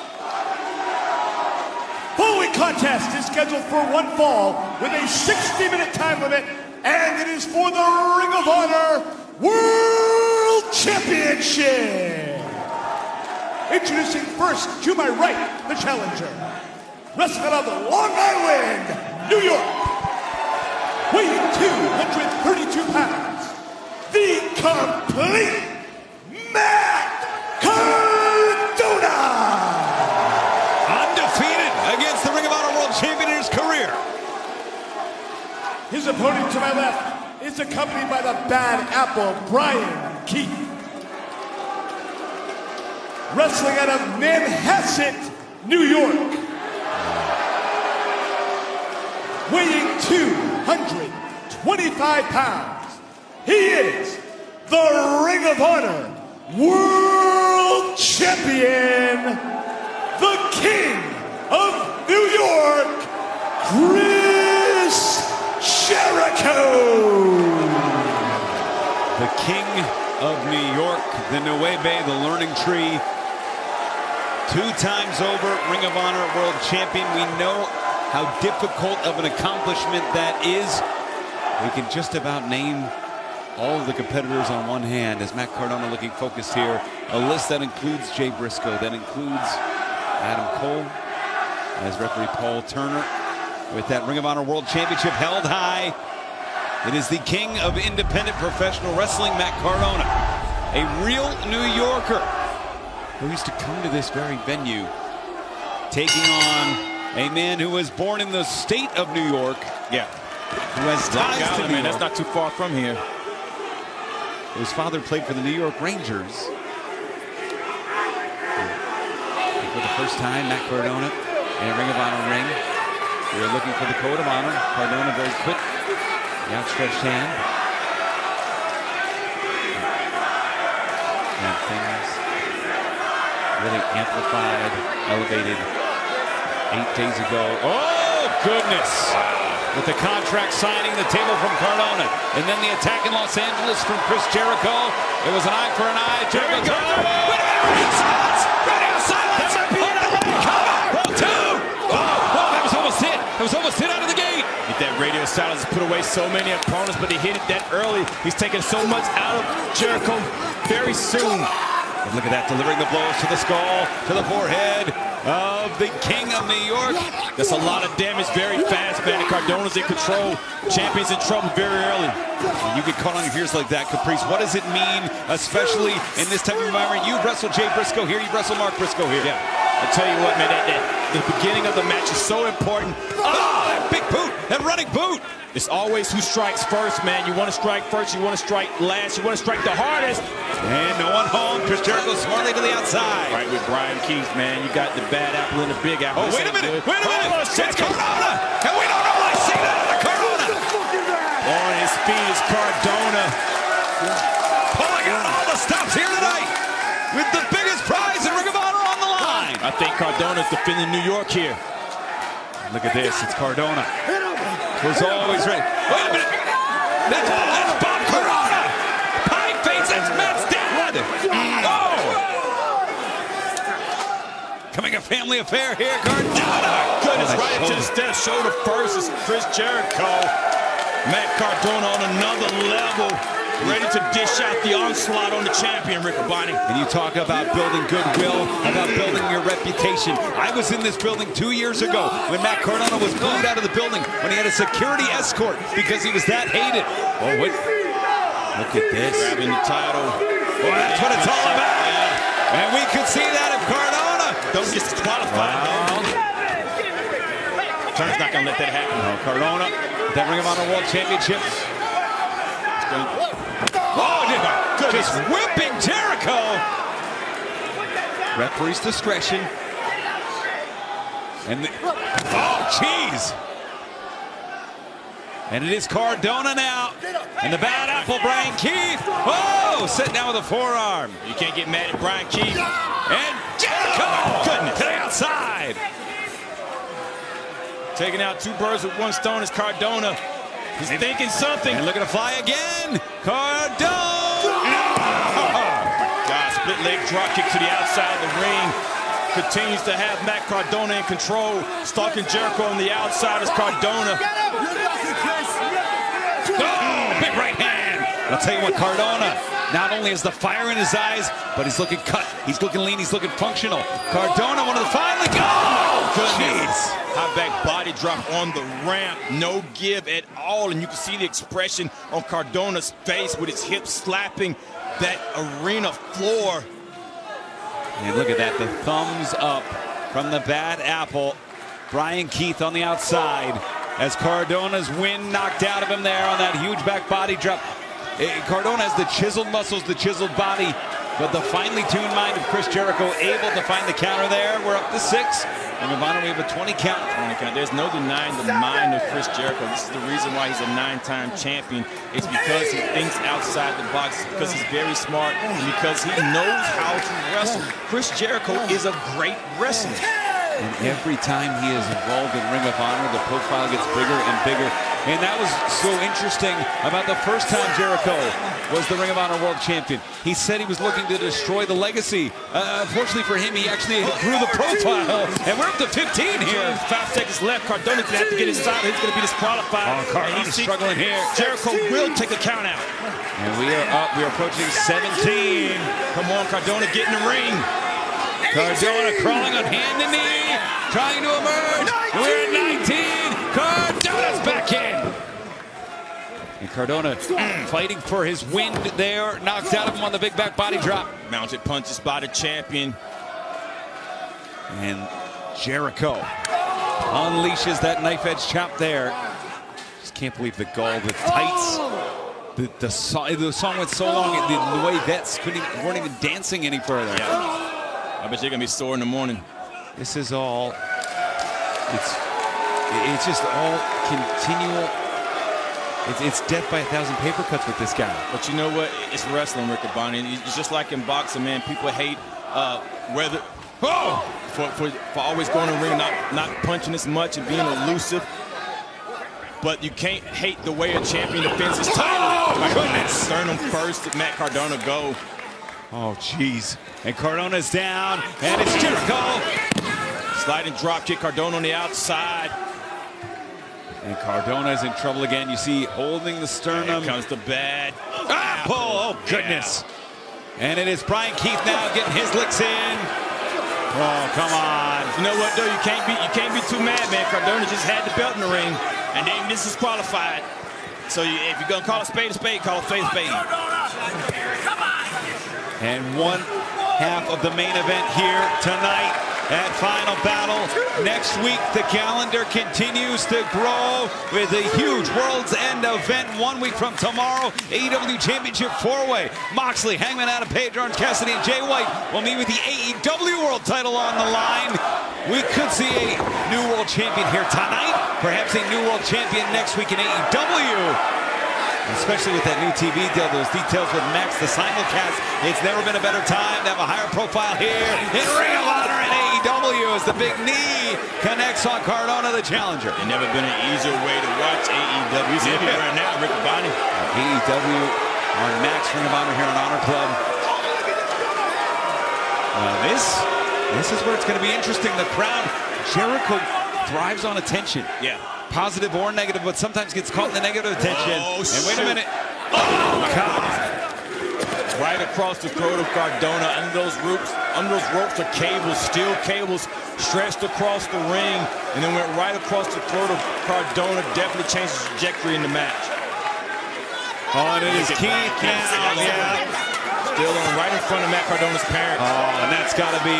Speaker 7: Following contest is scheduled for one fall with a 60-minute time limit, and it is for the Ring of Honor World Championship. Introducing first, to my right, the challenger. Wrestling out of Long Island, New York. Weighing 232 pounds. The complete Matt Cardona.
Speaker 1: Undefeated against the Ring of Honor World Champion in his career.
Speaker 7: His opponent to my left is accompanied by the Bad Apple, Brian Keith. Wrestling out of Manhasset, New York. Weighing 225 pounds. He is the Ring of Honor World Champion, the King of New York, Chris Jericho.
Speaker 1: The King of New York, the Nueve, the Learning Tree. 2 times over Ring of Honor World Champion. We know how difficult of an accomplishment that is. We can just about name all of the competitors on one hand, as Matt Cardona looking focused here. A list that includes Jay Briscoe, that includes Adam Cole, as referee Paul Turner, with that Ring of Honor World Championship held high. It is the king of independent professional wrestling, Matt Cardona, a real New Yorker who used to come to this very venue, taking on a man who was born in the state of New York.
Speaker 3: Yeah.
Speaker 1: Who has ties to New York.
Speaker 3: That's not too far from here.
Speaker 1: His father played for the New York Rangers. And for the first time, Matt Cardona in a Ring of Honor ring. We are looking for the code of honor. Cardona very quick. The outstretched hand. And things really amplified, elevated 8 days ago. Oh, goodness. With the contract signing, the table from Cardona. And then the attack in Los Angeles from Chris Jericho. It was an eye for an eye. Jericho turns away. Wait a minute, silence! Ready to silence! Roll 2! Oh, that was almost hit. That was almost hit out of the gate.
Speaker 3: Get that radio silence put away so many opponents, but he hit it that early. He's taking so much out of Jericho very soon.
Speaker 1: And look at that, delivering the blows to the skull, to the forehead of the King of New York.
Speaker 3: That's a lot of damage very fast, man. And Cardona's in control. Champion's in trouble very early.
Speaker 1: When you get caught on your heels like that, Caprice, what does it mean, especially in this type of environment? You wrestle Jay Briscoe here, you wrestle Mark Briscoe here.
Speaker 3: Yeah, I'll tell you what, man, the beginning of the match is so important.
Speaker 1: Oh, that big boot, that running boot.
Speaker 3: It's always who strikes first, man. You want to strike first, you want to strike last, you want to strike the hardest.
Speaker 1: And no one home. Chris Jericho smartly to the outside.
Speaker 3: Right with Brian Keith, man. You got the bad apple and the big apple.
Speaker 1: Oh, wait a minute. It's Cardona. And we don't know why I see that on Cardona.
Speaker 3: On his feet is Cardona.
Speaker 1: Pulling out all the stops here tonight with the biggest prize in Ring of Honor on the line.
Speaker 3: I think Cardona's defending New York here.
Speaker 1: Look at this. It's Cardona. Who's always ready. Wait a minute. That's Bob Cardona. Pie face. That's Matt's dad. Oh. Coming a family affair here. Cardona.
Speaker 3: Goodness, right into the steps. Shoulder first is Chris Jericho. Matt Cardona on another level. Ready to dish out the onslaught on the champion, Rick Bonnie.
Speaker 1: And you talk about building goodwill, about building your reputation. I was in this building 2 years ago when Matt Cardona was booed out of the building when he had a security escort because he was that hated. Oh, wait. Look at this.
Speaker 3: Grabbing the title.
Speaker 1: Well, that's what it's all about. Yeah. And we could see that if Cardona
Speaker 3: don't get disqualified.
Speaker 1: Wow.
Speaker 3: Turn's not going to let that happen.
Speaker 1: No, Cardona, that Ring of Honor World Championship. Oh, just whipping Jericho. Referee's discretion. And oh, jeez. And it is Cardona now. And the bad apple, Brian Keith. Oh, sitting down with a forearm.
Speaker 3: You can't get mad at Brian Keith.
Speaker 1: And Jericho. Goodness. To the outside.
Speaker 3: Taking out two birds with one stone is Cardona. He's thinking something.
Speaker 1: And looking to fly again. Cardona.
Speaker 3: God, split leg drop kick to the outside of the ring. Continues to have Matt Cardona in control. Stalking Jericho on the outside is Cardona.
Speaker 1: Oh, big right hand. I'll tell you what, Cardona not only has the fire in his eyes, but he's looking cut. He's looking lean. He's looking functional. Cardona, one of the finally go. Oh,
Speaker 3: goodness. High back body drop on the ramp. No give at all. And you can see the expression on Cardona's face with his hips slapping that arena floor.
Speaker 1: And look at that. The thumbs up from the bad apple. Brian Keith on the outside as Cardona's wind knocked out of him there on that huge back body drop. Cardona has the chiseled muscles, the chiseled body, but the finely tuned mind of Chris Jericho able to find the counter there. We're up to 6. Ring of Honor, we have a 20 count.
Speaker 3: 20 count. There's no denying the mind of Chris Jericho. This is the reason why he's a 9-time champion. It's because he thinks outside the box, because he's very smart, and because he knows how to wrestle. Chris Jericho is a great wrestler.
Speaker 1: And every time he is involved in Ring of Honor, the profile gets bigger and bigger. And that was so interesting about the first time Jericho was the Ring of Honor World Champion. He said he was looking to destroy the legacy. Unfortunately for him, he actually grew the profile. And we're up to 15 here.
Speaker 3: 5 seconds left. Cardona's going to have to get inside. He's going to be disqualified.
Speaker 1: Oh, Cardona's struggling here.
Speaker 3: Jericho will take a count out.
Speaker 1: And we are up. We are approaching 17.
Speaker 3: Come on, Cardona, get in the ring.
Speaker 1: Cardona crawling on hand and knee, trying to emerge. We're at 19. Cardona's back in. And Cardona fighting for his wind there. Knocked out of him on the big back body drop.
Speaker 3: Mounted punches by the champion.
Speaker 1: And Jericho unleashes that knife edge chop there. Just can't believe the gall, the tights. The song went so long, the way vets weren't even dancing any further.
Speaker 3: Yeah. I bet you're gonna be sore in the morning.
Speaker 1: This is all, it's just all continual. It's death by 1,000 paper cuts with this guy.
Speaker 3: But you know what? It's wrestling, Rick Bonnie. It's just like in boxing, man. People hate whether for always going to the ring, not punching as much and being elusive. But you can't hate the way a champion defends his title.
Speaker 1: Oh, my goodness.
Speaker 3: Sternum first, let Cardona go.
Speaker 1: Oh, jeez. And Cardona's down, and it's Jericho.
Speaker 3: Sliding drop kick, Cardona on the outside.
Speaker 1: And Cardona's in trouble again. You see, holding the sternum.
Speaker 3: Here comes the bad
Speaker 1: apple. Oh, goodness. And it is Brian Keith now getting his licks in. Oh, come on.
Speaker 3: You know what, though? You can't be too mad, man. Cardona just had the belt in the ring, and then this is qualified. So if you're going to call a spade, call a spade.
Speaker 1: And one half of the main event here tonight at Final Battle. Next week, the calendar continues to grow with a huge World's End event 1 week from tomorrow. AEW Championship 4-way. Moxley, Hangman Adam Page, Orange Cassidy, and Jay White will meet with the AEW World title on the line. We could see a new world champion here tonight. Perhaps a new world champion next week in AEW. Especially with that new TV deal, those details with Max, the simulcast. It's never been a better time to have a higher profile here in Ring of Honor and AEW as the big knee connects on Cardona, the challenger.
Speaker 3: There's never been an easier way to watch AEW. It's everywhere now, Rick Bonnie.
Speaker 1: AEW on Max, Ring of Honor here on Honor Club. This is where it's going to be interesting. The crowd, Jericho thrives on attention.
Speaker 3: Yeah.
Speaker 1: Positive or negative, but sometimes gets caught in the negative attention.
Speaker 3: Oh,
Speaker 1: and wait a minute.
Speaker 3: Oh, God. Right across the throat of Cardona. Under those ropes are cables, steel cables stretched across the ring, and then went right across the throat of Cardona. Definitely changed the trajectory in the match.
Speaker 1: Oh, and it is Keith now. Yeah.
Speaker 3: Still on right in front of Matt Cardona's parents.
Speaker 1: Oh, and that's got to be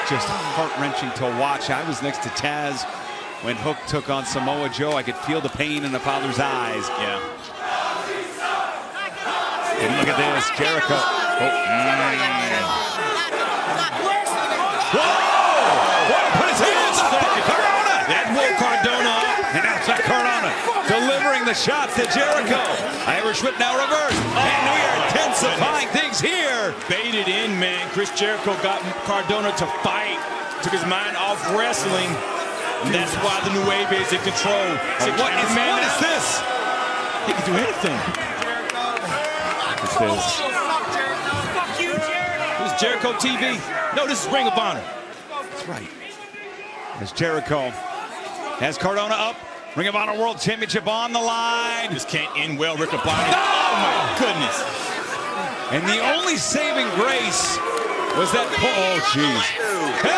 Speaker 1: just heart-wrenching to watch. I was next to Taz when Hook took on Samoa Joe. I could feel the pain in the father's eyes.
Speaker 3: Yeah.
Speaker 1: And look at this, Jericho. Whoa! Put his hands up, Cardona!
Speaker 3: That woke Cardona up.
Speaker 1: And now it's Cardona delivering the shots to Jericho. Irish whip now reversed. And we are intensifying things here.
Speaker 3: Baited in, man. Chris Jericho got Cardona to fight. Took his mind off wrestling. And that's why the new wave is in control.
Speaker 1: What is this?
Speaker 3: He can do anything.
Speaker 1: What's this?
Speaker 3: This is Jericho TV. No, this is Ring of Honor.
Speaker 1: That's right. As Jericho has Cardona up. Ring of Honor World Championship on the line.
Speaker 3: This can't end well, Rick of Honor. Oh, my goodness.
Speaker 1: And the only saving grace was that pull. Oh, jeez. Hey!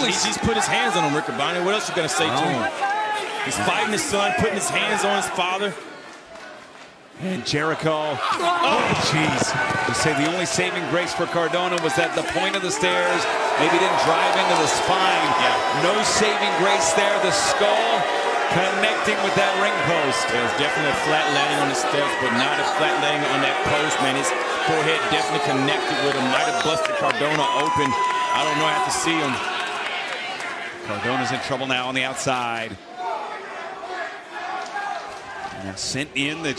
Speaker 3: He's put his hands on him, Rick Bonnie. What else you gonna say to him? He's fighting his son, putting his hands on his father.
Speaker 1: And Jericho. Oh, jeez. To say the only saving grace for Cardona was that the point of the stairs maybe didn't drive into the spine.
Speaker 3: Yeah.
Speaker 1: No saving grace there. The skull connecting with that ring post.
Speaker 3: There was definitely a flat landing on the steps, but not a flat landing on that post, man. His forehead definitely connected with him. Might have busted Cardona open. I don't know. I have to see him.
Speaker 1: Cardona's in trouble now on the outside. And sent in the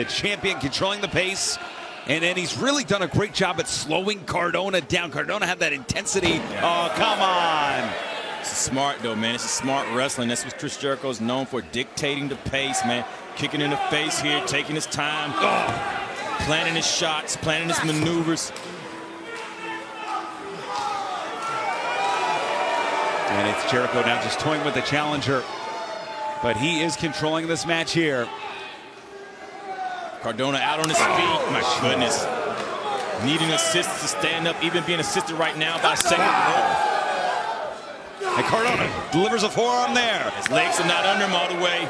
Speaker 1: champion, controlling the pace. And then he's really done a great job at slowing Cardona down. Cardona had that intensity. Yeah. Oh, come on.
Speaker 3: It's smart, though, man. It's smart wrestling. That's what Chris Jericho is known for, dictating the pace, man. Kicking in the face here, taking his time. Planning his shots, planning his maneuvers.
Speaker 1: And it's Jericho now just toying with the challenger. But he is controlling this match here.
Speaker 3: Cardona out on his feet. My goodness. Needing assist to stand up, even being assisted right now by second row.
Speaker 1: And Cardona delivers a forearm there.
Speaker 3: His legs are not under him all the way.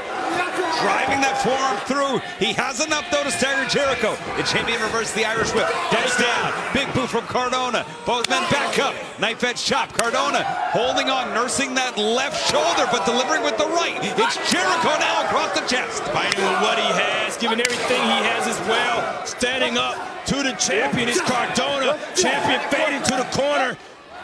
Speaker 1: Driving that forearm through. He has enough, though, to stagger Jericho. The champion reverses the Irish whip. Goes down. Big boot from Cardona. Both men back up. Knife edge chop. Cardona holding on, nursing that left shoulder, but delivering with the right. It's Jericho now across the chest.
Speaker 3: Fighting with what he has, giving everything he has as well. Standing up to the champion is Cardona. Champion fading to the corner.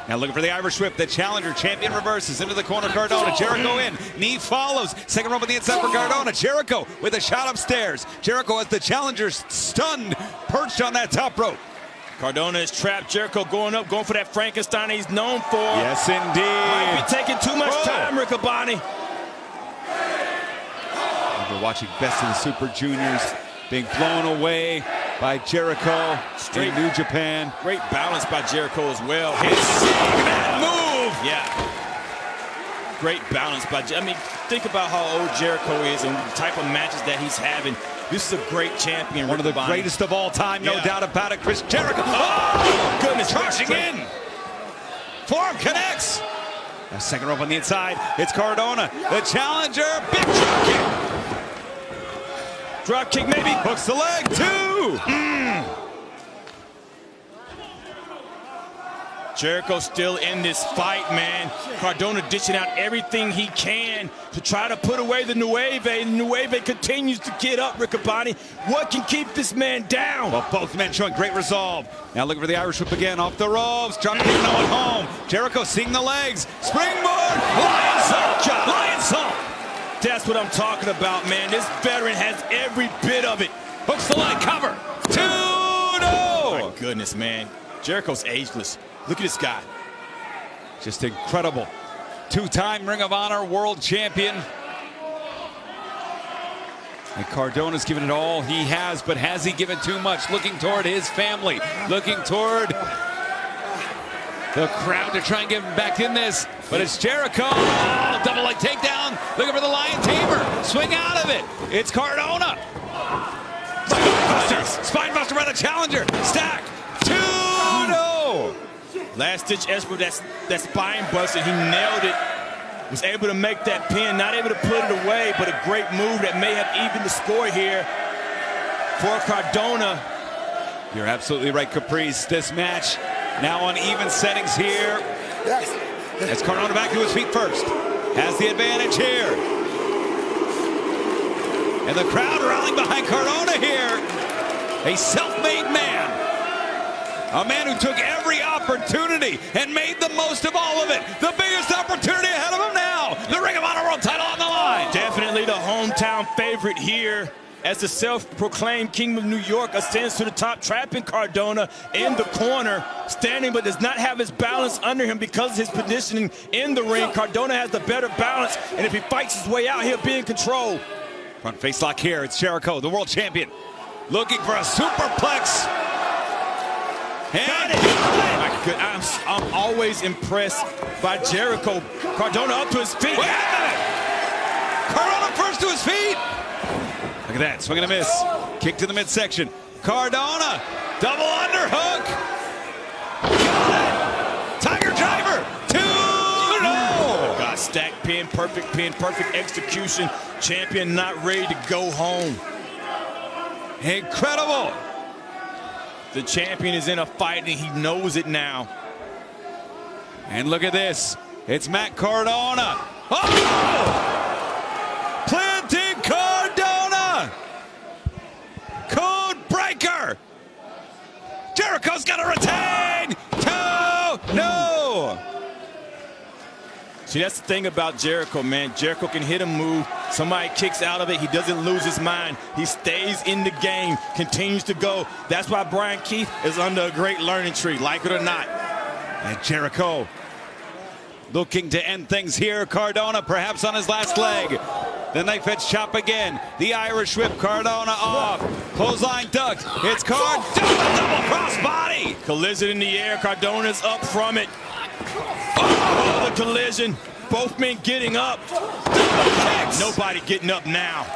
Speaker 1: Now looking for the Irish whip. The challenger, champion reverses into the corner. Cardona, Jericho in. Knee follows. Second rope on the inside for Cardona. Jericho with a shot upstairs. Jericho has the challenger stunned, perched on that top rope.
Speaker 3: Cardona is trapped. Jericho going up, going for that Frankenstein he's known for.
Speaker 1: Yes, indeed.
Speaker 3: Might be taking too much time, Riccaboni.
Speaker 1: We're watching Best of the Super Juniors being blown away by Jericho in New Japan.
Speaker 3: Great balance by Jericho as well. His move. Yeah. great balance. But I mean, think about how old Jericho is and the type of matches that he's having. This is a great champion.
Speaker 1: One of the greatest of all time, no doubt about it. Chris Jericho.
Speaker 3: Oh, goodness.
Speaker 1: Crashing in. Forearm connects. A second rope on the inside. It's Cardona, the challenger. Big drop kick.
Speaker 3: Drop kick maybe.
Speaker 1: Hooks the leg. 2.
Speaker 3: Jericho still in this fight, man. Cardona dishing out everything he can to try to put away the Nueve. The Nueve continues to get up, Riccaboni. What can keep this man down?
Speaker 1: Well, both men showing great resolve. Now looking for the Irish whip again, off the ropes. Drop kick, no one home. Jericho seeing the legs. Springboard. Lion salt. Lion salt.
Speaker 3: That's what I'm talking about, man. This veteran has every bit of it.
Speaker 1: Hooks the leg, cover. 2, no.
Speaker 3: My goodness, man. Jericho's ageless. Look at this guy.
Speaker 1: Just incredible. 2-time Ring of Honor world champion. And Cardona's given it all he has, but has he given too much? Looking toward his family, looking toward the crowd to try and get him back in this. But it's Jericho. Oh, double leg takedown. Looking for the Lion Tamer. Swing out of it. It's Cardona. Spinebuster by the challenger. Stack. 2, no.
Speaker 3: Last-ditch effort, that spine busted. He nailed it. Was able to make that pin. Not able to put it away, but a great move that may have evened the score here for Cardona.
Speaker 1: You're absolutely right, Caprice. This match now on even settings here. As Cardona back to his feet first. Has the advantage here. And the crowd rallying behind Cardona here. A self-made man. A man who took every opportunity and made the most of all of it. The biggest opportunity ahead of him now. The Ring of Honor World title on the line.
Speaker 3: Definitely the hometown favorite here as the self-proclaimed King of New York ascends to the top, trapping Cardona in the corner, standing but does not have his balance under him because of his positioning in the ring. Cardona has the better balance, and if he fights his way out, he'll be in control.
Speaker 1: Front face lock here. It's Jericho, the world champion, looking for a superplex. And
Speaker 3: I'm always impressed by Jericho. Cardona up to his feet.
Speaker 1: Wait a minute. Cardona first to his feet. Look at that, swing and a miss. Kick to the midsection. Cardona, double underhook. Got it. Tiger driver. 2, no.
Speaker 3: Got stacked pin, perfect execution. Champion not ready to go home.
Speaker 1: Incredible.
Speaker 3: The champion is in a fight and he knows it now.
Speaker 1: And look at this. It's Matt Cardona. Oh! Planted Cardona. Code breaker. Jericho's got to retain. 2, no.
Speaker 3: See, that's the thing about Jericho, man. Jericho can hit a move. Somebody kicks out of it. He doesn't lose his mind. He stays in the game, continues to go. That's why Brian Keith is under a great learning tree, like it or not.
Speaker 1: And Jericho looking to end things here. Cardona perhaps on his last leg. The knife edge chop again. The Irish whip. Cardona off. Clothesline ducked. It's Cardona. Double cross body.
Speaker 3: Collision in the air. Cardona's up from it. Oh, the collision. Both men getting up. Nobody getting up now.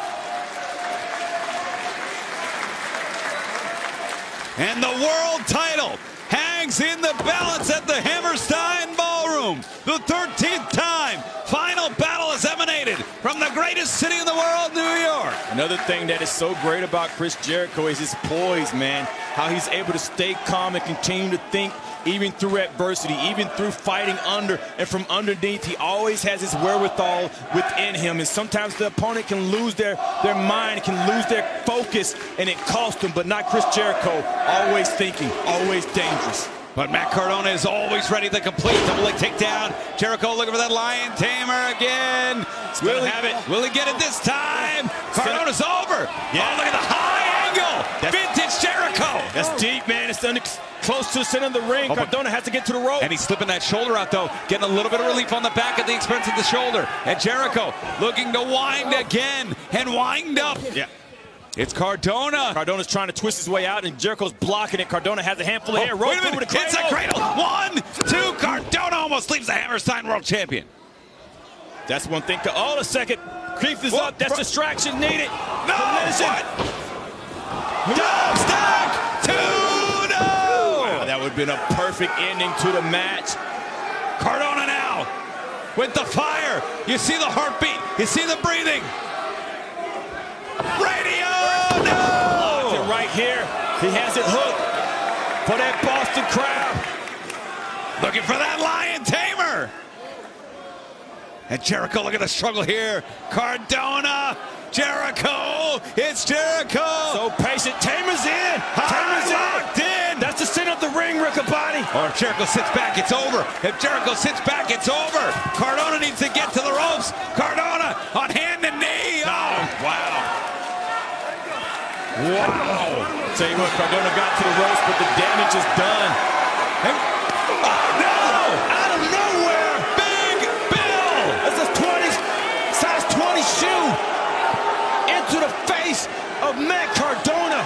Speaker 1: And the world title hangs in the balance at the Hammerstein Ballroom. The 13th time final battle has emanated from the greatest city in the world, New York.
Speaker 3: Another thing that is so great about Chris Jericho is his poise, man. How he's able to stay calm and continue to think even through adversity, even through fighting under and from underneath. He always has his wherewithal within him. And sometimes the opponent can lose their mind, can lose their focus, and it costs them. But not Chris Jericho. Always thinking, always dangerous.
Speaker 1: But Matt Cardona is always ready to complete double leg takedown. Jericho looking for that Lion Tamer again. Will he have it? Will he get it this time? Cardona's over.
Speaker 3: Yeah.
Speaker 1: Oh, look at the high angle. Vintage Jericho.
Speaker 3: That's deep, man. It's close to the center of the ring. Cardona has to get to the rope.
Speaker 1: And he's slipping that shoulder out, though. Getting a little bit of relief on the back at the expense of the shoulder. And Jericho looking to wind again and wind up.
Speaker 3: Yeah.
Speaker 1: It's Cardona.
Speaker 3: Cardona's trying to twist his way out, and Jericho's blocking it. Cardona has a handful of air.
Speaker 1: Wait a minute. It's a cradle. 1, 2. Cardona almost leaves the Hammerstein World Champion.
Speaker 3: That's one thing. Oh, a second. Keith is up. That's distraction needed.
Speaker 1: No! What? Dog stack! 2-0!
Speaker 3: Wow, that would have been a perfect ending to the match.
Speaker 1: Cardona now with the fire. You see the heartbeat. You see the breathing. Radio! No!
Speaker 3: And right here, he has it hooked for that Boston crowd.
Speaker 1: Looking for that lion tamer. And Jericho, look at the struggle here. Cardona, Jericho, it's Jericho.
Speaker 3: So patient, Tamer's in. Tamer's
Speaker 1: locked in.
Speaker 3: That's the center of the ring, Riccaboni.
Speaker 1: Or if Jericho sits back, it's over. If Jericho sits back, it's over. Cardona needs to get to the ropes. Cardona on hand and knee. Oh, wow.
Speaker 3: Wow. Tell you what, Cardona got to the ropes, but the damage is done.
Speaker 1: And, oh, no! Out of nowhere, Big Bill!
Speaker 3: That's a size 20 shoe into the face of Matt Cardona.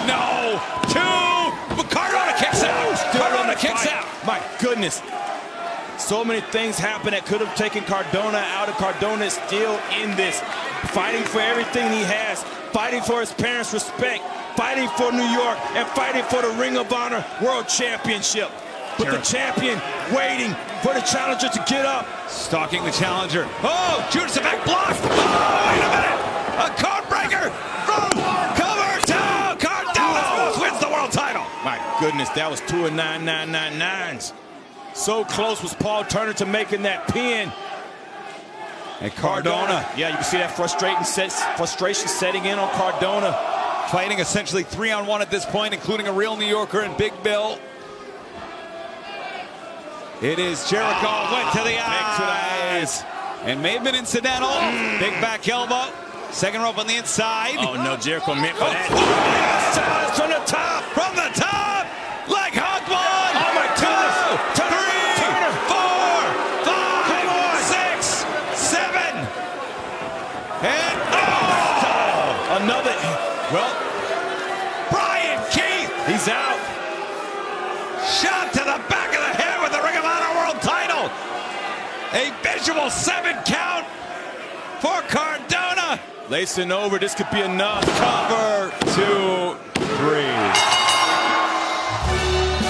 Speaker 1: No, 2, but Cardona kicks out. Cardona kicks out.
Speaker 3: My goodness. So many things happen that could have taken Cardona out, and Cardona is still in this, fighting for everything he has, fighting for his parents' respect, fighting for New York, and fighting for the Ring of Honor World Championship. But the champion waiting for the challenger to get up.
Speaker 1: Stalking the challenger. Oh, Judas Effect blocked. Oh, wait a minute. A code breaker from cover 2. Cardona almost wins the world title.
Speaker 3: My goodness, that was 2 of 9,999s. So close was Paul Turner to making that pin.
Speaker 1: And Cardona.
Speaker 3: Yeah, you can see that frustration setting in on Cardona.
Speaker 1: Fighting essentially 3-on-1 at this point, including a real New Yorker and Big Bill. It is Jericho, went to the eyes. And may have been incidental. Big back elbow. Second rope on the inside.
Speaker 3: Oh no, Jericho meant for that.
Speaker 1: Oh, from the top. From the top. Leg hug one.
Speaker 3: Oh my goodness.
Speaker 1: 2, 3, 4, 5, 6, 7. And
Speaker 3: another. Well,
Speaker 1: Brian Keith.
Speaker 3: He's out.
Speaker 1: Shot to the back of the head with the Ring of Honor World title. A visual 7 count for Cardona.
Speaker 3: Lacing over, this could be enough.
Speaker 1: Cover 2, 3.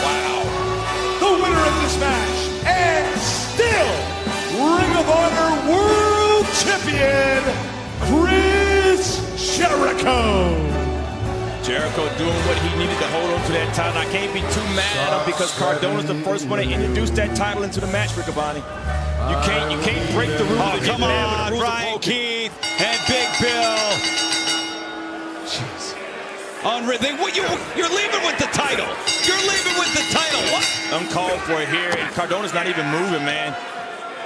Speaker 7: Wow. The winner of this match, and still Ring of Honor World Champion, Chris Jericho.
Speaker 3: Jericho doing what he needed to hold on to that title. I can't be too mad at him because Cardona's the first one to introduce that title into the match, Riccaboni. You can't break the rules.
Speaker 1: Oh, come on, Brian Keith and Big Bill. Jeez. You're leaving with the title. You're leaving with the title. What?
Speaker 3: Uncalled for it here, and Cardona's not even moving, man.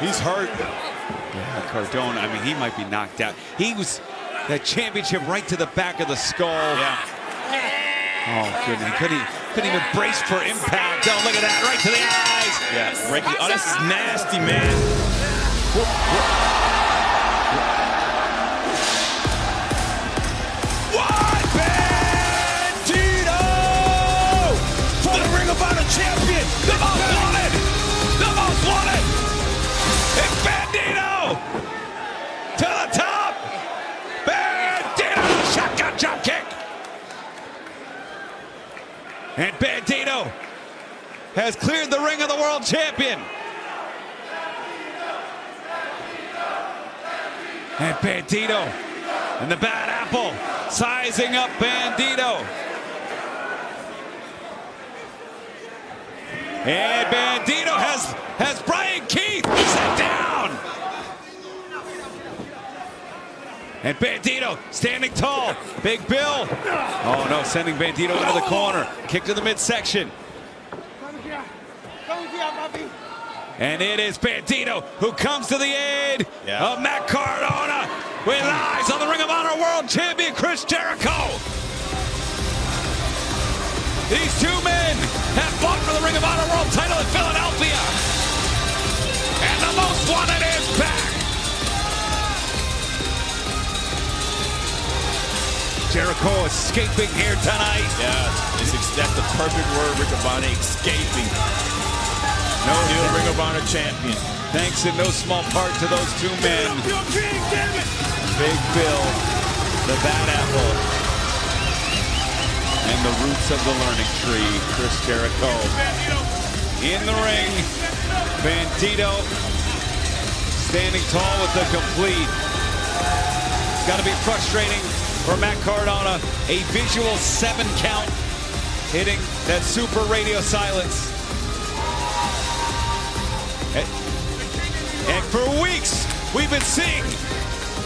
Speaker 3: He's hurt.
Speaker 1: Yeah, Cardona, I mean, he might be knocked out. He was that championship right to the back of the skull.
Speaker 3: Yeah.
Speaker 1: Oh, goodness. He couldn't even brace for impact. Oh, look at that. Right to the eyes.
Speaker 3: Yeah. Ricky. Oh, this is nasty, man.
Speaker 1: What? Bandito!
Speaker 3: For the Ring of Honor champion.
Speaker 1: The most wanted! The most wanted! It's Bandito! To the top! Bandito! Shotgun drop kick! And Bandito has cleared the ring of the world champion. And Bandito and the bad apple sizing up Bandito. And Bandito has Brian Keith set down. And Bandito standing tall. Big Bill. Oh no, sending Bandito into the corner. Kick to the midsection. And it is Bandito who comes to the aid of Matt Cardona with eyes on the Ring of Honor World Champion Chris Jericho. These two men have fought for the Ring of Honor World title in Philadelphia. And the most wanted is back. Jericho escaping here tonight.
Speaker 3: Yeah, that's the perfect word, Riccaboni, escaping. Still Ring of Honor champion.
Speaker 1: Thanks in no small part to those two men. Big Bill, the Bad Apple, and the roots of the learning tree, Chris Jericho. In the ring, Bandito standing tall with the complete. It's got to be frustrating for Matt Cardona. A visual 7 count hitting that super radio silence. And for weeks, we've been seeing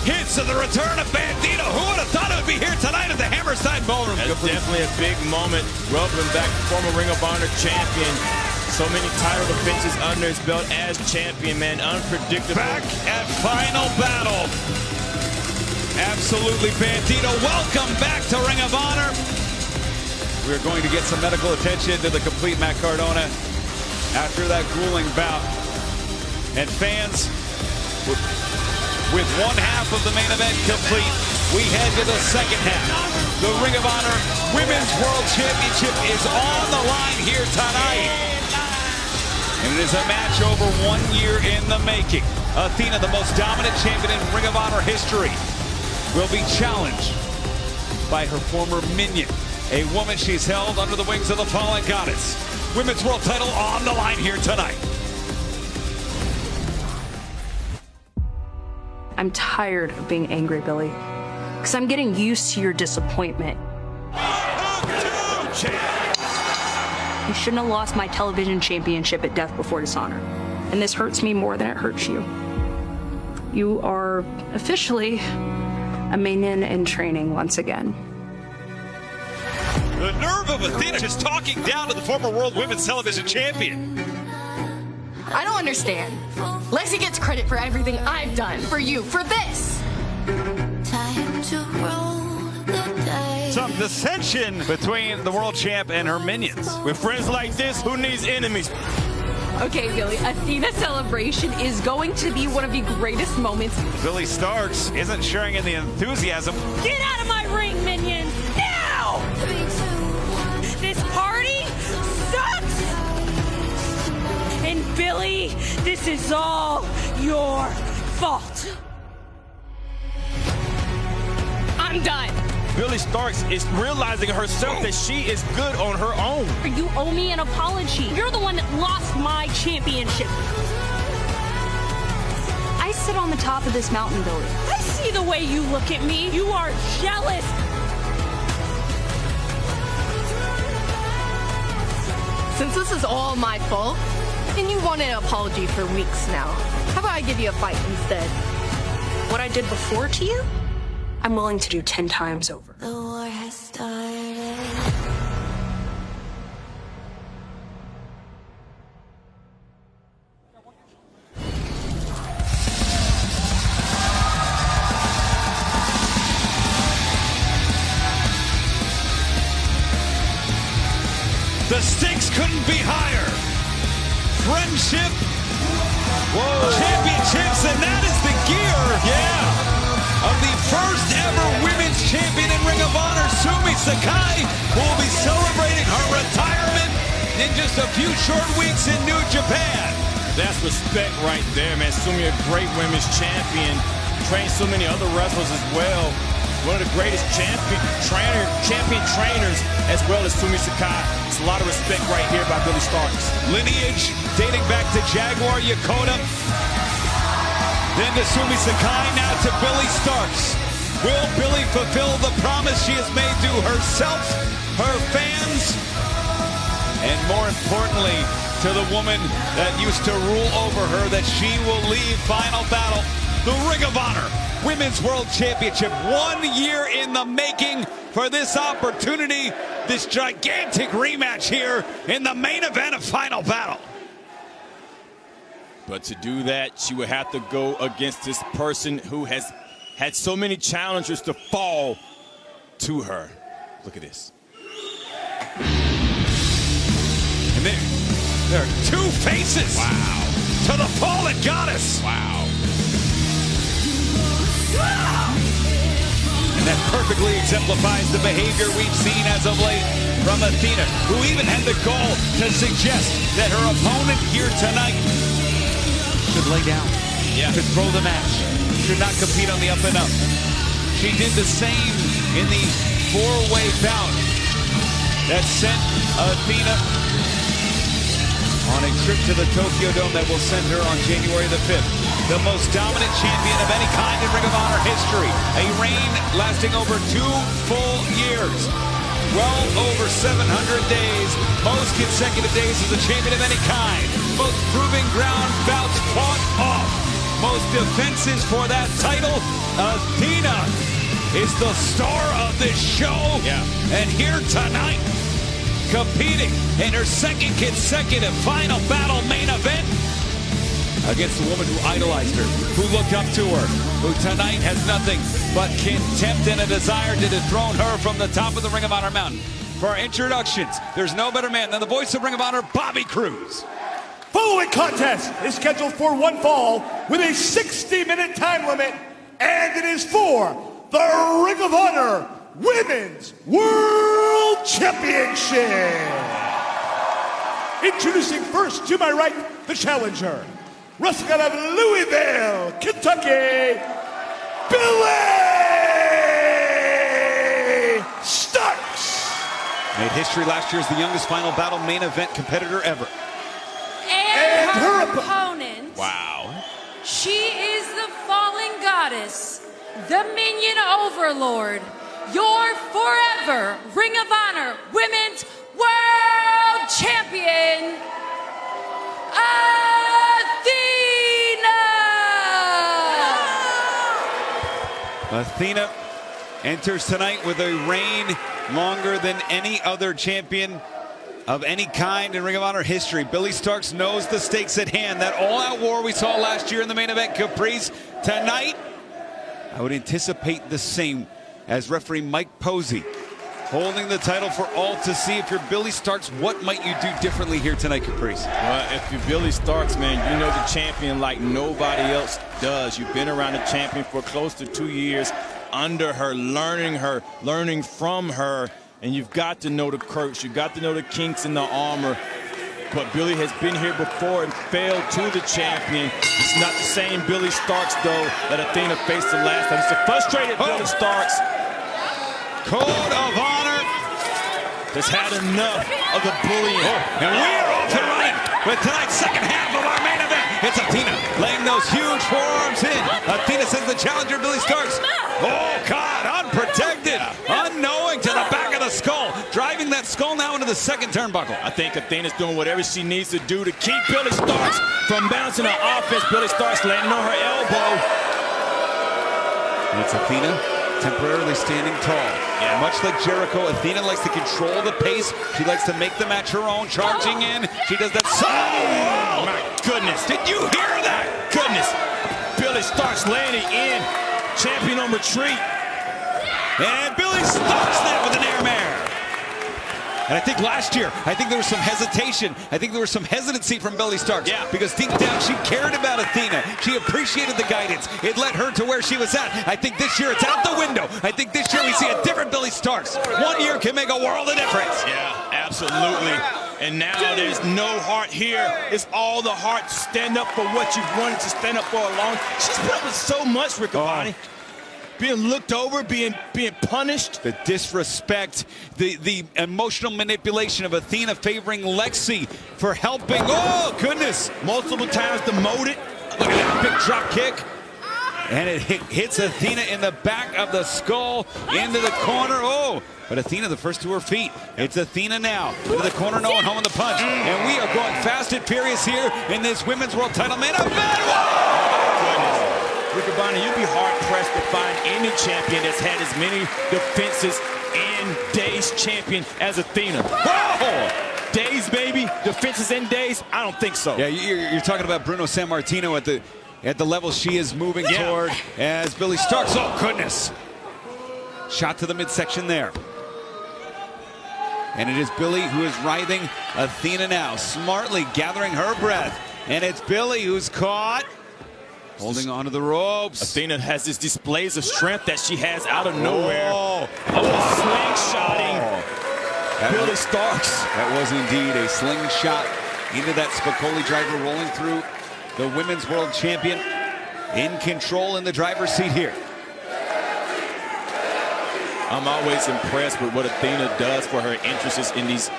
Speaker 1: hits of the return of Bandito. Who would have thought it would be here tonight at the Hammerstein Ballroom?
Speaker 3: That's definitely a big moment. Welcome back, former Ring of Honor champion. So many title defenses under his belt as champion, man. Unpredictable.
Speaker 1: Back at Final Battle. Absolutely, Bandito. Welcome back to Ring of Honor. We're going to get some medical attention to the complete Matt Cardona after that grueling bout. And fans, with one half of the main event complete, we head to the second half. The Ring of Honor Women's World Championship is on the line here tonight. And it is a match over 1 year in the making. Athena, the most dominant champion in Ring of Honor history, will be challenged by her former minion, a woman she's held under the wings of the fallen goddess. Women's World title on the line here tonight.
Speaker 8: I'm tired of being angry, Billy, because I'm getting used to your disappointment. You shouldn't have lost my television championship at Death Before Dishonor, and this hurts me more than it hurts you. You are officially a minion in training once again.
Speaker 1: The nerve of Athena just talking down to the former World Women's Television Champion.
Speaker 9: I don't understand. Lexi gets credit for everything I've done for you, for this.
Speaker 10: Time to roll the dice.
Speaker 1: Some dissension between the world champ and her minions.
Speaker 3: With friends like this, who needs enemies?
Speaker 9: Okay, Billy, Athena celebration is going to be one of the greatest moments.
Speaker 1: Billy Starks isn't sharing in the enthusiasm.
Speaker 11: Get out of my ring, minions! Now! This party sucks! And Billy, this is all your fault.
Speaker 9: I'm done.
Speaker 3: Billy Starks is realizing herself that she is good on her own.
Speaker 11: You owe me an apology. You're the one that lost my championship.
Speaker 8: I sit on the top of this mountain, Billy.
Speaker 11: I see the way you look at me. You are jealous.
Speaker 9: Since this is all my fault, and you want an apology for weeks now, how about I give you a fight instead?
Speaker 8: What I did before to you, I'm willing to do 10 times over.
Speaker 10: The war has started.
Speaker 1: The stakes couldn't be higher. Friendship, championships, and that is the gear, of the first ever women's champion in Ring of Honor, Sumi Sakai, who will be celebrating her retirement in just a few short weeks in New Japan.
Speaker 3: That's respect right there, man. Sumi, a great women's champion. Trained so many other wrestlers as well. One of the greatest champion trainers, as well as Sumi Sakai. It's a lot of respect right here by Billy Starks.
Speaker 1: Lineage dating back to Jaguar Yokota, then to Sumi Sakai, now to Billy Starks. Will Billy fulfill the promise she has made to herself, her fans, and more importantly, to the woman that used to rule over her, that she will leave Final Battle, the Ring of Honor Women's World Championship. 1 year in the making for this opportunity, this gigantic rematch here in the main event of Final Battle.
Speaker 3: But to do that, she would have to go against this person who has had so many challengers to fall to her. Look at this.
Speaker 1: And there are two faces.
Speaker 3: Wow.
Speaker 1: To the fallen goddess.
Speaker 3: Wow.
Speaker 1: And that perfectly exemplifies the behavior we've seen as of late from Athena, who even had the goal to suggest that her opponent here tonight should lay down, should throw the match, should not compete on the up and up. She did the same in the four-way bout that sent Athena on a trip to the Tokyo Dome that will send her on January the 5th. The most dominant champion of any kind in Ring of Honor history. A reign lasting over 2 full years. Well over 700 days. Most consecutive days as a champion of any kind. Most proving ground bouts fought off. Most defenses for that title. Athena is the star of this show. And here tonight, competing in her second consecutive final battle main event against the woman who idolized her, who looked up to her, who tonight has nothing but contempt and a desire to dethrone her from the top of the Ring of Honor mountain. For our introductions, there's no better man than the voice of Ring of Honor, Bobby Cruz.
Speaker 7: Following contest is scheduled for one fall with a 60-minute time limit, and it is for the Ring of Honor Women's World Championship. Introducing first to my right, the challenger, wrestling out of Louisville, Kentucky, Billy Starks.
Speaker 1: Made history last year as the youngest final battle main event competitor ever.
Speaker 12: And her opponent.
Speaker 1: Wow.
Speaker 12: She is the fallen goddess, the minion overlord, your forever Ring of Honor Women's World Champion,
Speaker 1: Athena enters tonight with a reign longer than any other champion of any kind in Ring of Honor history. Billy Starks knows the stakes at hand. That all-out war we saw last year in the main event, Caprice. Tonight, I would anticipate the same as referee Mike Posey holding the title for all to see. If you're Billy Starks, what might you do differently here tonight, Caprice?
Speaker 3: Well, if you're Billy Starks, man, you know the champion like nobody else does. You've been around the champion for close to 2 years, under her, learning from her, and you've got to know the quirks, you've got to know the kinks in the armor. But Billy has been here before and failed to the champion. It's not the same Billy Starks, though, that Athena faced the last time. It's a frustrated Billy Starks.
Speaker 1: Code of Honor
Speaker 3: has had enough of the bullying.
Speaker 1: And we're off and running with tonight's second half of our main event. It's Athena laying those huge forearms in. Athena sends the challenger, Billy Starks. Oh, God, unprotected, unknowing to the back of the skull, driving that skull now into the second turnbuckle.
Speaker 3: I think Athena's doing whatever she needs to do to keep Billy Starks from bouncing her offense. Billy Starks landing on her elbow.
Speaker 1: And it's Athena temporarily standing tall. Much like Jericho, Athena likes to control the pace. She likes to make the match her own, charging in. She does that.
Speaker 3: Oh, my goodness.
Speaker 1: Did you hear that?
Speaker 3: Goodness. Billy Starks landing in. Champion on retreat.
Speaker 1: And Billy Starks now with an air mare. And I think last year, there was some hesitation. I think there was some hesitancy from Billy Starks. Because deep down, she cared about Athena. She appreciated the guidance. It led her to where she was at. I think this year it's out the window. I think this year we see a different Billy Starks. 1 year can make a world of difference.
Speaker 3: Yeah, absolutely. And now there's no heart here. It's all the heart to stand up for what you've wanted to stand up for a long time. She's put up with so much, Riccaboni. Being looked over, being punished.
Speaker 1: The disrespect, the emotional manipulation of Athena favoring Lexi for helping. Oh, goodness.
Speaker 3: Multiple times demoted.
Speaker 1: Look at that big drop kick. And it hits Athena in the back of the skull, into the corner. Oh, but Athena the first to her feet. It's Athena now. Into the corner, no one home in the punch. And we are going fast and furious here in this Women's World Title main event.
Speaker 3: Whoa! Riccaboni, you'd be hard-pressed to find any champion that's had as many defenses in days champion as Athena.
Speaker 1: Whoa!
Speaker 3: Days, baby. Defenses in days? I don't think so.
Speaker 1: Yeah, you're talking about Bruno Sammartino at the level she is moving toward as Billy Starks. Oh, goodness. Shot to the midsection there. And it is Billy who is writhing Athena now, smartly gathering her breath. And it's Billy who's caught. Holding onto the ropes.
Speaker 3: Athena has this displays of strength that she has out of nowhere. Oh, slingshotting. Billy Starks.
Speaker 1: That was indeed a slingshot into that Spicoli driver, rolling through the Women's World Champion in control in the driver's seat here.
Speaker 3: I'm always impressed with what Athena does for her interests in these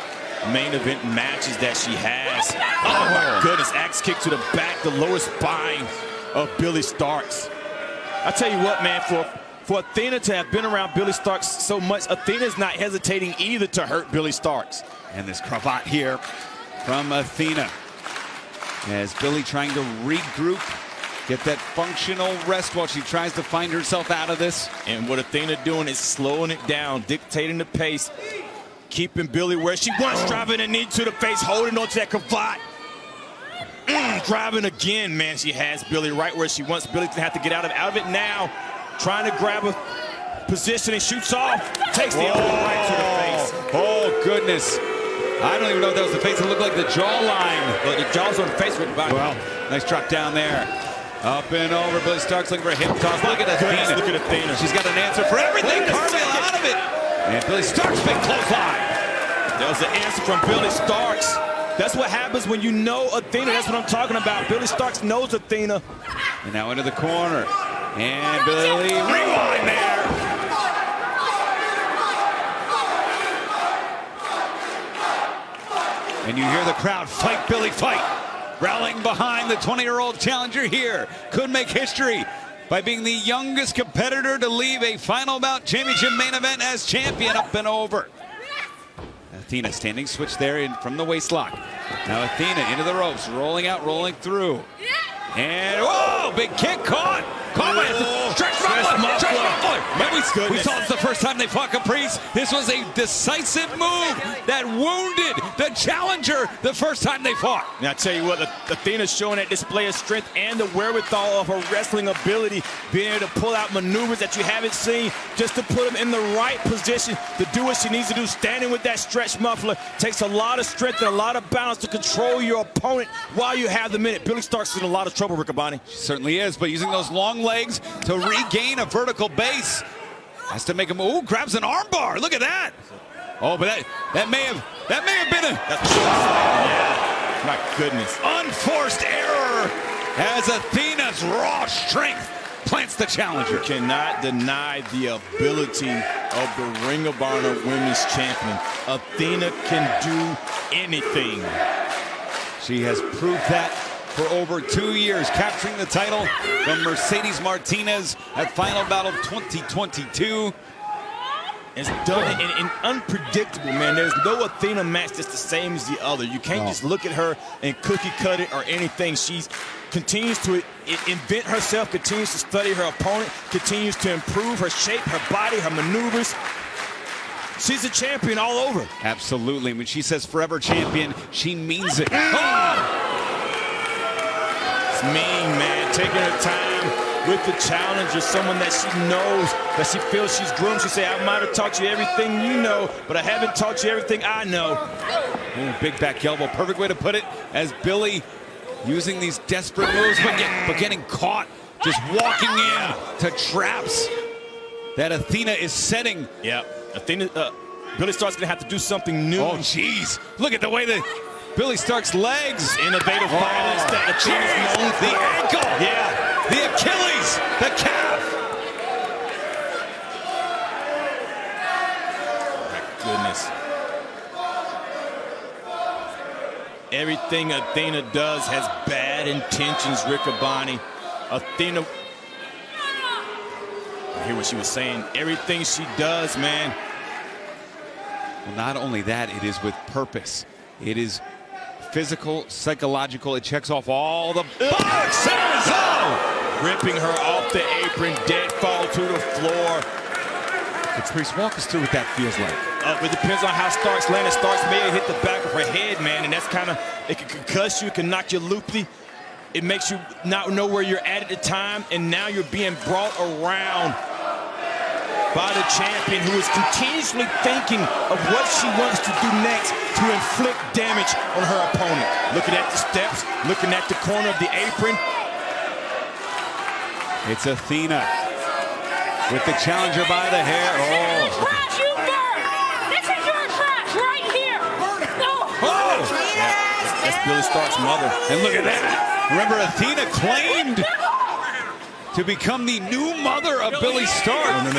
Speaker 3: main event matches that she has. Oh my goodness, axe kick to the back, the lower spine of Billy Starks. I tell you what, man, for Athena to have been around Billy Starks so much, Athena's not hesitating either to hurt Billy Starks.
Speaker 1: And this cravat here from Athena, as Billy trying to regroup, get that functional rest while she tries to find herself out of this.
Speaker 3: And what Athena doing is slowing it down, dictating the pace, keeping Billy where she wants, driving a knee to the face, holding on to that cravat. Driving again, man. She has Billy right where she wants Billy to have to get out of it now. Trying to grab a position and shoots off. Takes the elbow right to the face.
Speaker 1: Oh, goodness. I don't even know if that was the face. It looked like the jawline.
Speaker 3: But the jaw's on the face with the body.
Speaker 1: Well, nice drop down there. Up and over. Billy Starks looking for a hip toss. Look at Athena.
Speaker 3: Look at Athena.
Speaker 1: She's got an answer for everything. Carving out of it. And Billy Starks, big clothesline.
Speaker 3: That was the answer from Billy Starks. That's what happens when you know Athena. That's what I'm talking about. Billy Starks knows Athena.
Speaker 1: And now into the corner. And Billy, rewind there. And you hear the crowd, fight, Billy, fight. Rallying behind the 20-year-old challenger here. Could make history by being the youngest competitor to leave a final bout championship main event as champion. Up and over. Athena standing switch there in from the waist lock. Now Athena into the ropes, rolling out, rolling through. And whoa, big kick caught. Caught by stretch muffler. We saw this the first time they fought Caprice. This was a decisive move that wounded the challenger the first time they fought.
Speaker 3: Now I tell you what, Athena's showing that display of strength and the wherewithal of her wrestling ability, being able to pull out maneuvers that you haven't seen, just to put them in the right position to do what she needs to do. Standing with that stretch muffler takes a lot of strength and a lot of balance to control your opponent while you have the minute. Billy Starks is in a lot of trouble, Riccaboni.
Speaker 1: She certainly is, but using those long legs to regain a vertical base. Has to make him, ooh, grabs an armbar. Look at that. Oh, but that may have been a,
Speaker 3: yeah, my goodness.
Speaker 1: Unforced error as Athena's raw strength plants the challenger.
Speaker 3: You cannot deny the ability of the Ring of Honor Women's Champion. Athena can do anything.
Speaker 1: She has proved that for over 2 years, capturing the title from Mercedes Martinez at Final Battle 2022.
Speaker 3: It's done it in unpredictable, man. There's no Athena match that's the same as the other. You can't just look at her and cookie cut it or anything. She continues to invent herself, continues to study her opponent, continues to improve her shape, her body, her maneuvers. She's a champion all over.
Speaker 1: Absolutely. When she says forever champion, she means it.
Speaker 3: It's mean, man. Taking her time with the challenger, someone that she knows, that she feels she's groomed. She say, I might have taught you everything you know, but I haven't taught you everything I know.
Speaker 1: Ooh, big back elbow. Perfect way to put it, as Billy using these desperate moves, but getting caught, just walking in to traps that Athena is setting.
Speaker 3: Yeah, Athena, Billy Starks gonna have to do something new.
Speaker 1: Oh, jeez. Look at the way that Billy Starks' legs.
Speaker 3: Innovative violence that Athena's known for.
Speaker 1: The ankle.
Speaker 3: Yeah.
Speaker 1: The Achilles. The calf.
Speaker 3: My goodness. Everything Athena does has bad intentions, Riccaboni. Athena, I hear what she was saying. Everything she does, man.
Speaker 1: Well, not only that, it is with purpose. It is physical, psychological. It checks off all the boxes.
Speaker 3: Oh! Ripping her off the apron, dead fall to the floor.
Speaker 1: Caprice, walk us through what that feels like.
Speaker 3: It depends on how Starks landed. Starks may have hit the back of her head, man, and that's kind of, it can concuss you, it can knock you loopy. It makes you not know where you're at the time, and now you're being brought around by the champion, who is continuously thinking of what she wants to do next to inflict damage on her opponent. Looking at the steps, looking at the corner of the apron.
Speaker 1: It's Athena with the challenger by the hair.
Speaker 11: Trash you burn! This is your trash right
Speaker 3: Billy Stark's mother.
Speaker 1: And look at that. Remember, Athena claimed to become the new mother of Billy Stark.
Speaker 3: No.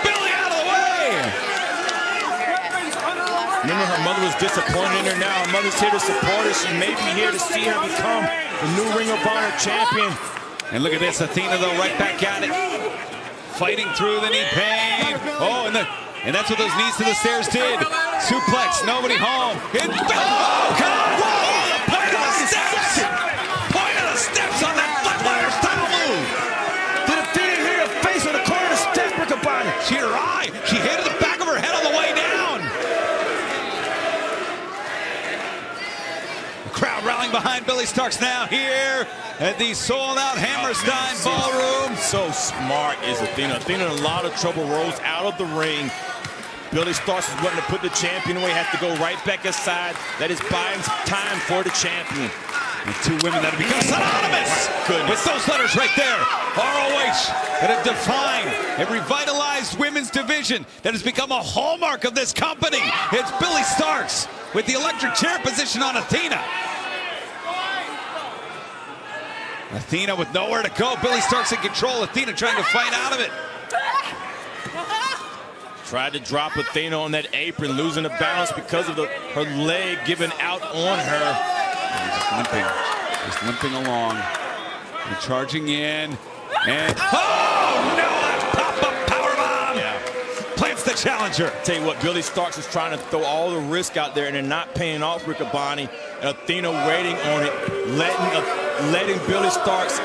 Speaker 1: Billy out of the way.
Speaker 3: Remember, her mother was disappointed in her now. Her mother's here to support her. She may be here to see her become the new Ring of Honor champion.
Speaker 1: And look at this, Athena, though, right back at it. Fighting through the knee pain. Oh, and that's what those knees to the stairs did. Suplex, nobody home. Oh, God! Whoa! The point of the steps! Point of the steps on that flatwire style move.
Speaker 3: Did Athena hit her face on the corner of the step, Riccaboni?
Speaker 1: She hit her eye. She hit the back of her head on the way down. The crowd rallying behind Billy Starks now here at the sold-out Hammerstein Ballroom.
Speaker 3: So smart is Athena. Athena in a lot of trouble, rolls out of the ring. Billy Starks is wanting to put the champion away, has to go right back aside. That is buying time for the champion.
Speaker 1: And two women that have become synonymous with those letters right there. ROH, that have defined a revitalized women's division that has become a hallmark of this company. It's Billy Starks with the electric chair position on Athena. Athena with nowhere to go. Billy Starks in control. Athena trying to fight out of it.
Speaker 3: Tried to drop Athena on that apron, losing the balance because of her leg giving out on her.
Speaker 1: Just limping along. And charging in. And oh no! Pop-up powerbomb!
Speaker 3: Yeah.
Speaker 1: Plants the challenger.
Speaker 3: Tell you what, Billy Starks is trying to throw all the risk out there, and they're not paying off Riccaboni. And Athena waiting on it, letting Billy Starks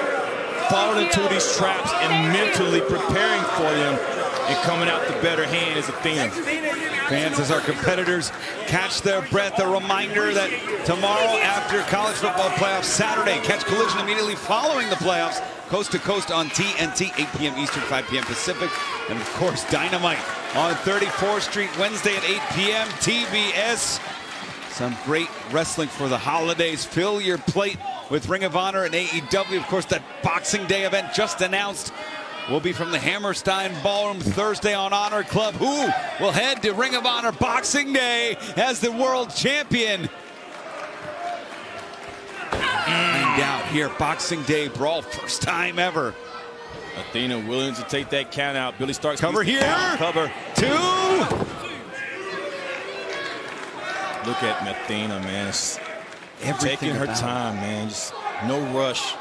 Speaker 3: fall into these traps and mentally preparing for them. And coming out the better hand is Athena.
Speaker 1: Fans, as our competitors catch their breath, a reminder that tomorrow after college football playoffs, Saturday, catch Collision immediately following the playoffs, coast to coast on TNT, 8 p.m. Eastern, 5 p.m. Pacific. And of course, Dynamite on 34th Street, Wednesday at 8 p.m. TBS. Some great wrestling for the holidays. Fill your plate with Ring of Honor and AEW. Of course, that Boxing Day event just announced will be from the Hammerstein Ballroom Thursday on Honor Club. Who will head to Ring of Honor Boxing Day as the world champion? Find out here, Boxing Day brawl, first time ever.
Speaker 3: Athena willing to take that count out. Billy Starks
Speaker 1: cover here.
Speaker 3: Cover.
Speaker 1: 2.
Speaker 3: Look at Athena, man. She's taking her time, man. Just no rush.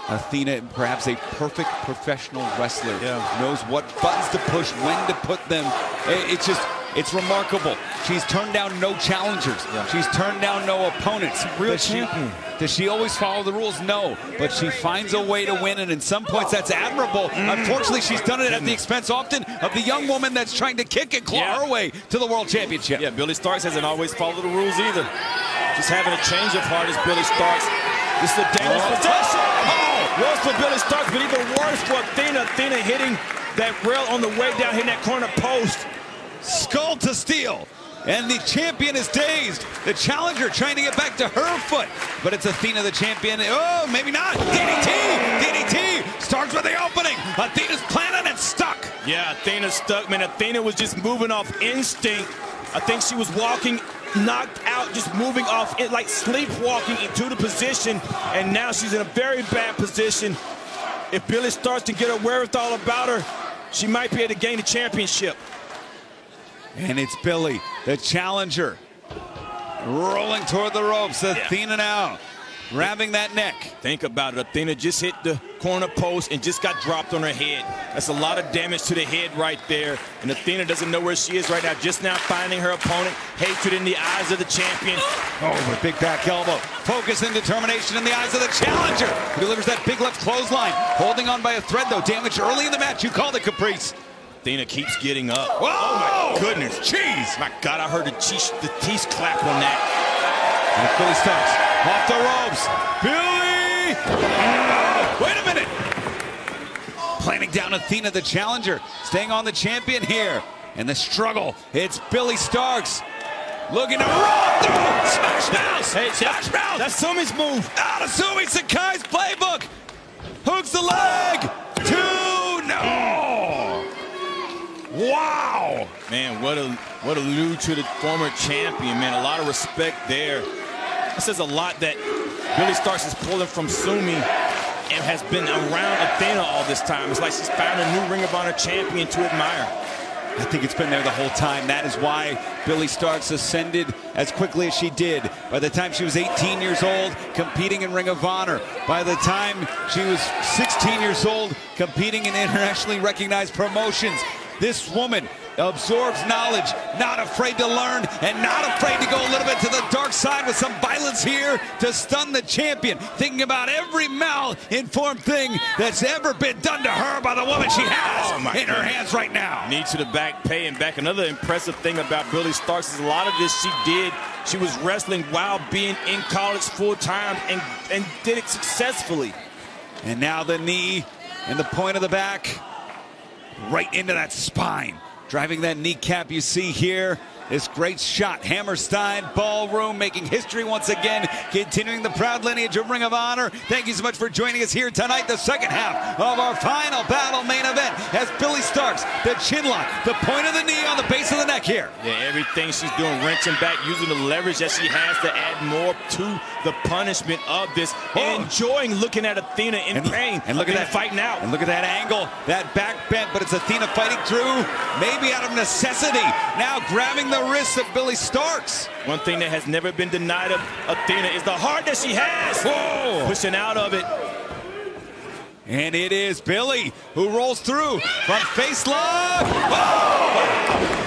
Speaker 1: Athena, perhaps a perfect professional wrestler,
Speaker 3: yeah.
Speaker 1: Knows what buttons to push, when to put them. It's remarkable. She's turned down no challengers.
Speaker 3: Yeah.
Speaker 1: She's turned down no opponents.
Speaker 3: Real champion.
Speaker 1: Does she always follow the rules? No, but she finds a way to win, and in some points that's admirable. Unfortunately, she's done it at the expense often of the young woman that's trying to kick and claw her way to the world championship.
Speaker 3: Yeah, Billy Starks hasn't always followed the rules either. Just having a change of heart is Billy Starks. This is a dangerous position. Worse for Billy Starks, but even worse for Athena. Athena hitting that rail on the way down, hitting that corner post.
Speaker 1: Skull to steel. And the champion is dazed. The challenger trying to get back to her foot. But it's Athena, the champion. Oh, maybe not. DDT. Starks with the opening. Athena's planning and stuck.
Speaker 3: Yeah, Athena's stuck, man. Athena was just moving off instinct. I think she was walking knocked out, just moving off it like sleepwalking into the position, and now she's in a very bad position. If Billy starts to get her wherewithal about her, she might be able to gain the championship.
Speaker 1: And it's Billy, the challenger, rolling toward the ropes. Athena now grabbing that neck.
Speaker 3: Think about it. Athena just hit the corner post and just got dropped on her head. That's a lot of damage to the head right there. And Athena doesn't know where she is right now. Just now finding her opponent. Hatred in the eyes of the champion.
Speaker 1: Oh, the big back elbow. Focus and determination in the eyes of the challenger. Who delivers that big left clothesline. Holding on by a thread, though. Damage early in the match. You called it, Caprice.
Speaker 3: Athena keeps getting up.
Speaker 1: Whoa!
Speaker 3: Oh, my goodness.
Speaker 1: Jeez.
Speaker 3: My God, I heard the teeth clap on that.
Speaker 1: And Billy Starks off the ropes. Billy! Wait a minute! Planning down Athena, the challenger. Staying on the champion here. And the struggle. It's Billy Starks. Looking to roll through. Smash Mouth!
Speaker 3: Hey,
Speaker 1: Smash Mouth!
Speaker 3: That's Sumi's move.
Speaker 1: Out of Sumi Sakai's playbook. Hooks the leg. 2, no!
Speaker 3: Man, what a allude to the former champion, man. A lot of respect there. It says a lot that Billie Starkz is pulling from Sumi and has been around Athena all this time. It's like she's found a new Ring of Honor champion to admire.
Speaker 1: I think it's been there the whole time. That is why Billie Starkz ascended as quickly as she did. By the time she was 18 years old, competing in Ring of Honor. By the time she was 16 years old, competing in internationally recognized promotions. This woman absorbs knowledge, not afraid to learn, and not afraid to go a little bit to the dark side with some violence here to stun the champion. Thinking about every mal-informed thing that's ever been done to her by the woman she has in her hands right now.
Speaker 3: Knee to the back, paying back. Another impressive thing about Billie Starkz is a lot of this she was wrestling while being in college full-time and did it successfully.
Speaker 1: And now the knee and the point of the back right into that spine. Driving that kneecap you see here. This great shot. Hammerstein Ballroom making history once again, continuing the proud lineage of Ring of Honor. Thank you so much for joining us here tonight. The second half of our final battle main event has Billie Starkz, the chin lock, the point of the knee on the base of the neck here.
Speaker 3: Yeah, everything she's doing, wrenching back, using the leverage that she has to add more to the punishment of this. Enjoying looking at Athena in pain.
Speaker 1: And look at that
Speaker 3: fighting out.
Speaker 1: And look at that angle, that back bent, but it's Athena fighting through, maybe out of necessity. Now grabbing the wrists of Billie Starkz.
Speaker 3: One thing that has never been denied of Athena is the heart that she has.
Speaker 1: Whoa.
Speaker 3: Pushing out of it.
Speaker 1: And it is Billie who rolls through from face lock. Oh!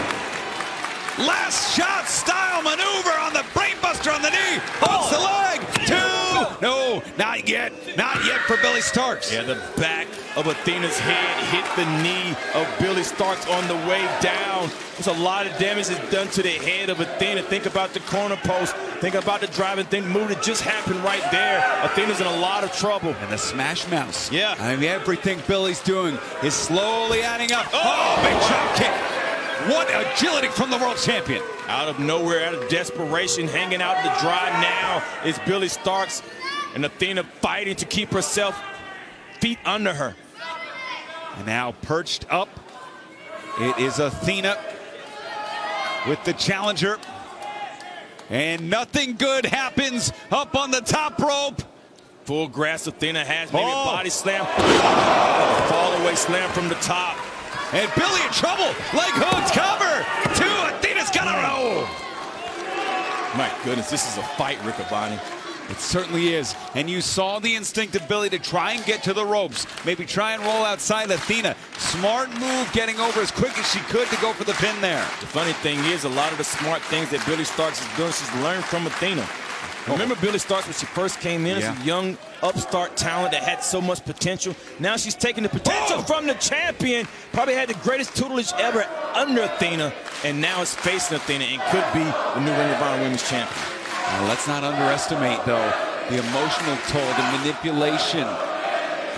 Speaker 1: Last shot style maneuver on the brainbuster on the knee. Holds the leg. Two. No, not yet. Not yet for Billie Starkz.
Speaker 3: Yeah, the back of Athena's head hit the knee of Billie Starkz on the way down. There's a lot of damage that's done to the head of Athena. Think about the corner post. Think about the driving thing move that just happened right there. Athena's in a lot of trouble.
Speaker 1: And the smash mouse.
Speaker 3: Yeah.
Speaker 1: I mean, everything Billie's doing is slowly adding up. Oh, big drop kick. What agility from the world champion.
Speaker 3: Out of nowhere, out of desperation, hanging out to dry now is Billie Starkz, and Athena fighting to keep herself feet under her.
Speaker 1: And now perched up, it is Athena with the challenger. And nothing good happens up on the top rope.
Speaker 3: Full grasp Athena has, maybe a body slam. Fall away slam from the top.
Speaker 1: And Billie in trouble. Leg hooks, cover. Two, Athena's got a roll.
Speaker 3: My goodness, this is a fight, Rick Abani.
Speaker 1: It certainly is. And you saw the instinct of Billie to try and get to the ropes. Maybe try and roll outside Athena. Smart move getting over as quick as she could to go for the pin there.
Speaker 3: The funny thing is, a lot of the smart things that Billie Starkz is doing, she's learned from Athena. Remember Billie Starkz when she first came in as a young upstart talent that had so much potential? Now she's taking the potential from the champion. Probably had the greatest tutelage ever under Athena, and now is facing Athena and could be the new Ring of Honor Women's Champion.
Speaker 1: Well, let's not underestimate, though, the emotional toll, the manipulation,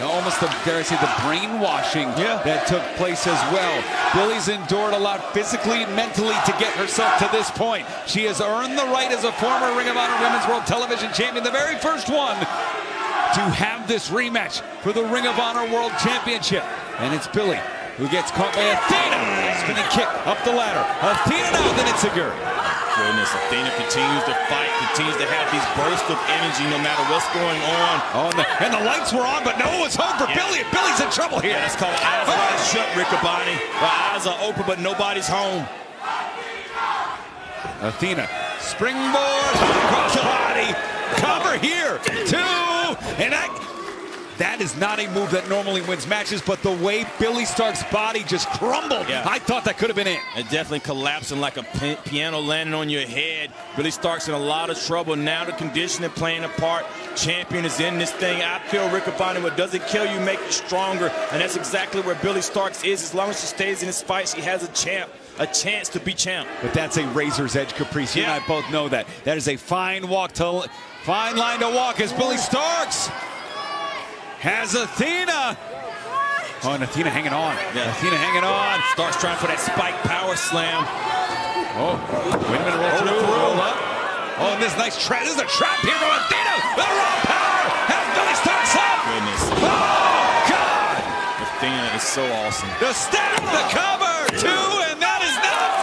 Speaker 1: almost dare I say, the brainwashing that took place as well. Billie's endured a lot physically and mentally to get herself to this point. She has earned the right as a former Ring of Honor Women's World Television Champion, the very first one to have this rematch for the Ring of Honor World Championship. And it's Billie who gets caught by Athena. Spinning kick up the ladder. Athena now with an enziguri.
Speaker 3: Goodness, Athena continues to fight, continues to have these bursts of energy no matter what's going on.
Speaker 1: Oh, and the lights were on, but no one was home for Billie. Billie's in trouble here.
Speaker 3: Yeah, that's called eyes wide shut, Rick Abani. The eyes are open, but nobody's home.
Speaker 1: Athena, springboard, across the body, cover here, two, and that is not a move that normally wins matches, but the way Billie Stark's body just crumbled, I thought that could have been it.
Speaker 3: It definitely collapsing like a piano landing on your head. Billie Stark's in a lot of trouble. Now the conditioning playing a part. Champion is in this thing. I feel, Rick Abani, what doesn't kill you make you stronger, and that's exactly where Billie Starkz is. As long as she stays in this fight, she has a chance to be champ.
Speaker 1: But that's a razor's edge, Caprice. You and I both know that. That is a fine line to walk as Billie Starkz has Athena. Oh, and Athena hanging on.
Speaker 3: Yeah.
Speaker 1: Athena hanging on.
Speaker 3: Starkz trying for that spike power slam.
Speaker 1: Oh, wait a minute, roll through. Roll up. Oh, and this nice trap. This is a trap here from Athena. The raw power has Billie Starkz up.
Speaker 3: Goodness.
Speaker 1: Oh, God.
Speaker 3: Athena is so awesome.
Speaker 1: The stab, the cover, two, and that is not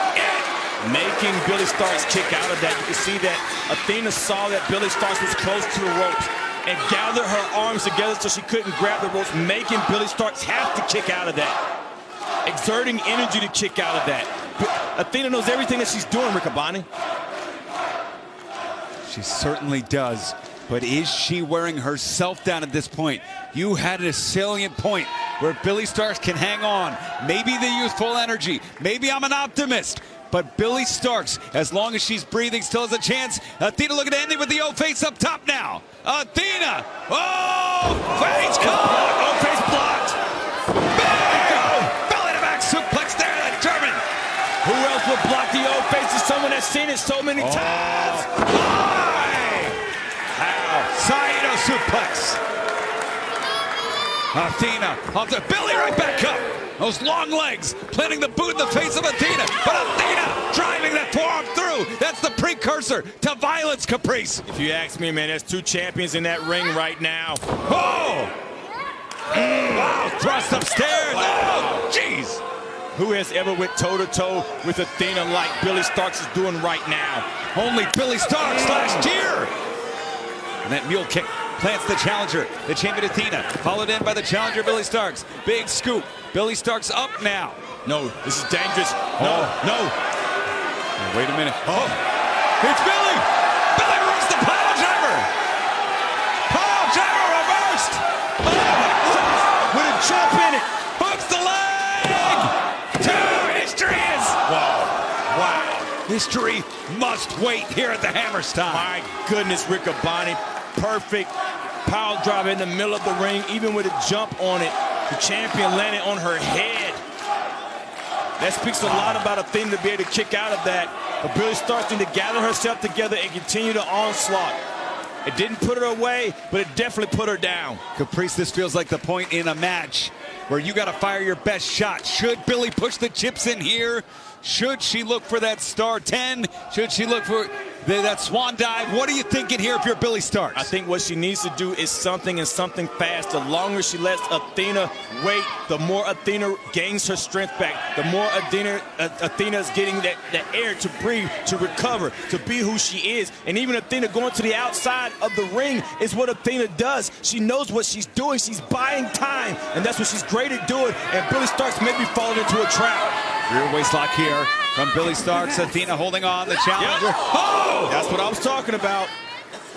Speaker 3: making Billy Starks kick out of that. You can see that Athena saw that Billy Starks was close to the ropes and gathered her arms together so she couldn't grab the ropes, making Billy Starks have to kick out of that. Exerting energy to kick out of that. Athena knows everything that she's doing, Riccaboni.
Speaker 1: She certainly does. But is she wearing herself down at this point? You had a salient point where Billy Starks can hang on. Maybe the youthful energy. Maybe I'm an optimist. But Billy Starks, as long as she's breathing, still has a chance. Athena looking to end it with the O-face up top now. Athena! Oh! Face caught! O-face blocked! Big! Belly to back suplex there, the German.
Speaker 3: Who else would block the O-face? Is someone that's seen it so many times.
Speaker 1: Why? Saito suplex. Athena off the Billy right back up. Those long legs planting the boot in the face of Athena. But Athena driving that forearm through. That's the precursor to violence, Caprice.
Speaker 3: If you ask me, man, there's two champions in that ring right now.
Speaker 1: Oh! Wow, thrust upstairs. Oh, jeez.
Speaker 3: Who has ever went toe-to-toe with Athena like Billy Starks is doing right now?
Speaker 1: Only Billy Starks last year. And that mule kick plants the challenger, the champion Athena, followed in by the challenger Billy Starks. Big scoop. Billy Starks up now.
Speaker 3: No, this is dangerous. No, no.
Speaker 1: Oh, wait a minute. Oh, it's Billy. Billy reversed the pile driver. Pile driver reversed. Oh, my God.
Speaker 3: With a jump in it.
Speaker 1: Hooks the leg. Two. History is.
Speaker 3: Wow. Wow.
Speaker 1: History must wait here at the Hammerstein.
Speaker 3: My goodness, Riccaboni. Perfect power driver in the middle of the ring, even with a jump on it. The champion landed on her head. That speaks a lot about Athena to be able to kick out of that. But Billy Starks needs to gather herself together and continue the onslaught. It didn't put her away, but it definitely put her down.
Speaker 1: Caprice, this feels like the point in a match where you got to fire your best shot. Should Billy push the chips in here? Should she look for that star 10? Should she look for that swan dive? What are you thinking here if you're Billy Starks?
Speaker 3: I think what she needs to do is something and something fast. The longer she lets Athena wait, the more Athena gains her strength back. The more Athena is getting that air to breathe, to recover, to be who she is. And even Athena going to the outside of the ring is what Athena does. She knows what she's doing. She's buying time, and that's what she's great at doing. And Billy Starks may be falling into a trap.
Speaker 1: Rear waist lock here from Billy Starks. Athena holding on, the challenger.
Speaker 3: Yep.
Speaker 1: Oh!
Speaker 3: That's what I was talking about.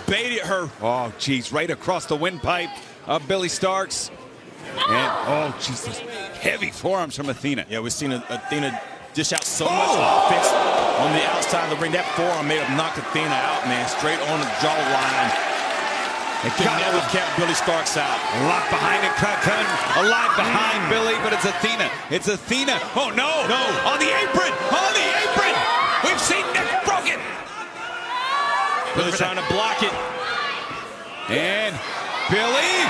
Speaker 3: Baited her.
Speaker 1: Oh, geez, right across the windpipe of Billy Starks. And, oh, Jesus, heavy forearms from Athena.
Speaker 3: Yeah, we've seen Athena dish out so much offense on the outside of the ring. That forearm may have knocked Athena out, man, straight on the jawline. It never kept Billy Starks out.
Speaker 1: Locked behind it, coming alive behind Billy, but it's Athena. It's Athena. Oh, no.
Speaker 3: No.
Speaker 1: On the apron. On the apron. We've seen neck broken.
Speaker 3: Billy trying to block it.
Speaker 1: And Billy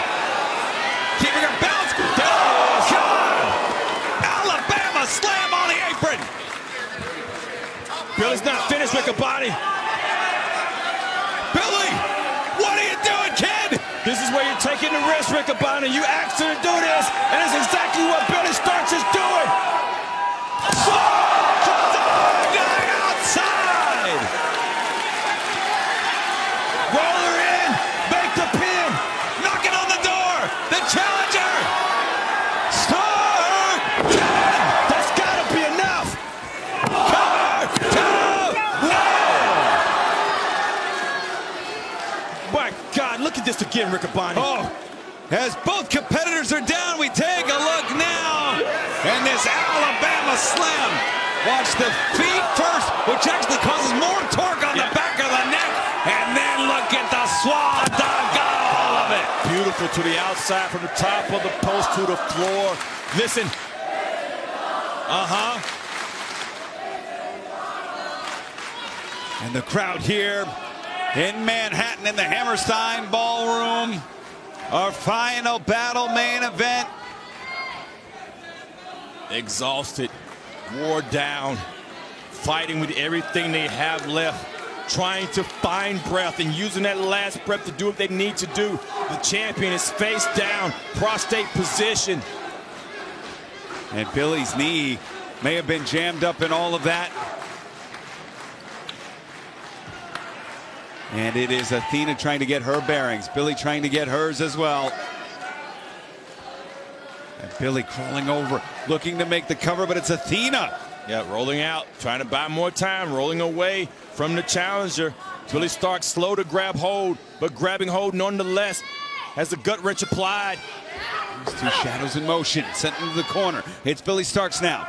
Speaker 1: keeping her balance. Oh, God. Alabama slam on the apron.
Speaker 3: Billy's not finished, Riccaboni.
Speaker 1: Billy, what are you doing, kid?
Speaker 3: This is where you're taking the risk, Riccaboni. You asked her to do this, and it's exactly what Billy Starks is doing.
Speaker 1: Outside.
Speaker 3: Roll her in. Make the pin.
Speaker 1: Knocking on the door. The challenger. Star 10.
Speaker 3: That's got to be enough.
Speaker 1: Cover 2.
Speaker 3: My God, look at this again, Riccaboni.
Speaker 1: Oh, as both competitors are down, we take a look now. And this Alabama slam. Watch the feet first, which actually causes more torque on the back of the neck. And then look at the swan dive. Got all of it.
Speaker 3: Beautiful to the outside, from the top of the post to the floor. Listen.
Speaker 1: And the crowd here in Manhattan in the Hammerstein Ballroom. Our final battle main event.
Speaker 3: Exhausted, wore down, fighting with everything they have left, trying to find breath and using that last breath to do what they need to do. The champion is face down, prostate position.
Speaker 1: And Billy's knee may have been jammed up in all of that. And it is Athena trying to get her bearings. Billy trying to get hers as well. And Billy crawling over, looking to make the cover, but it's Athena.
Speaker 3: Yeah, rolling out, trying to buy more time, rolling away from the challenger. Billy Stark slow to grab hold, but grabbing hold nonetheless. Has the gut wrench applied.
Speaker 1: These two shadows in motion, sent into the corner. It's Billy Starks now.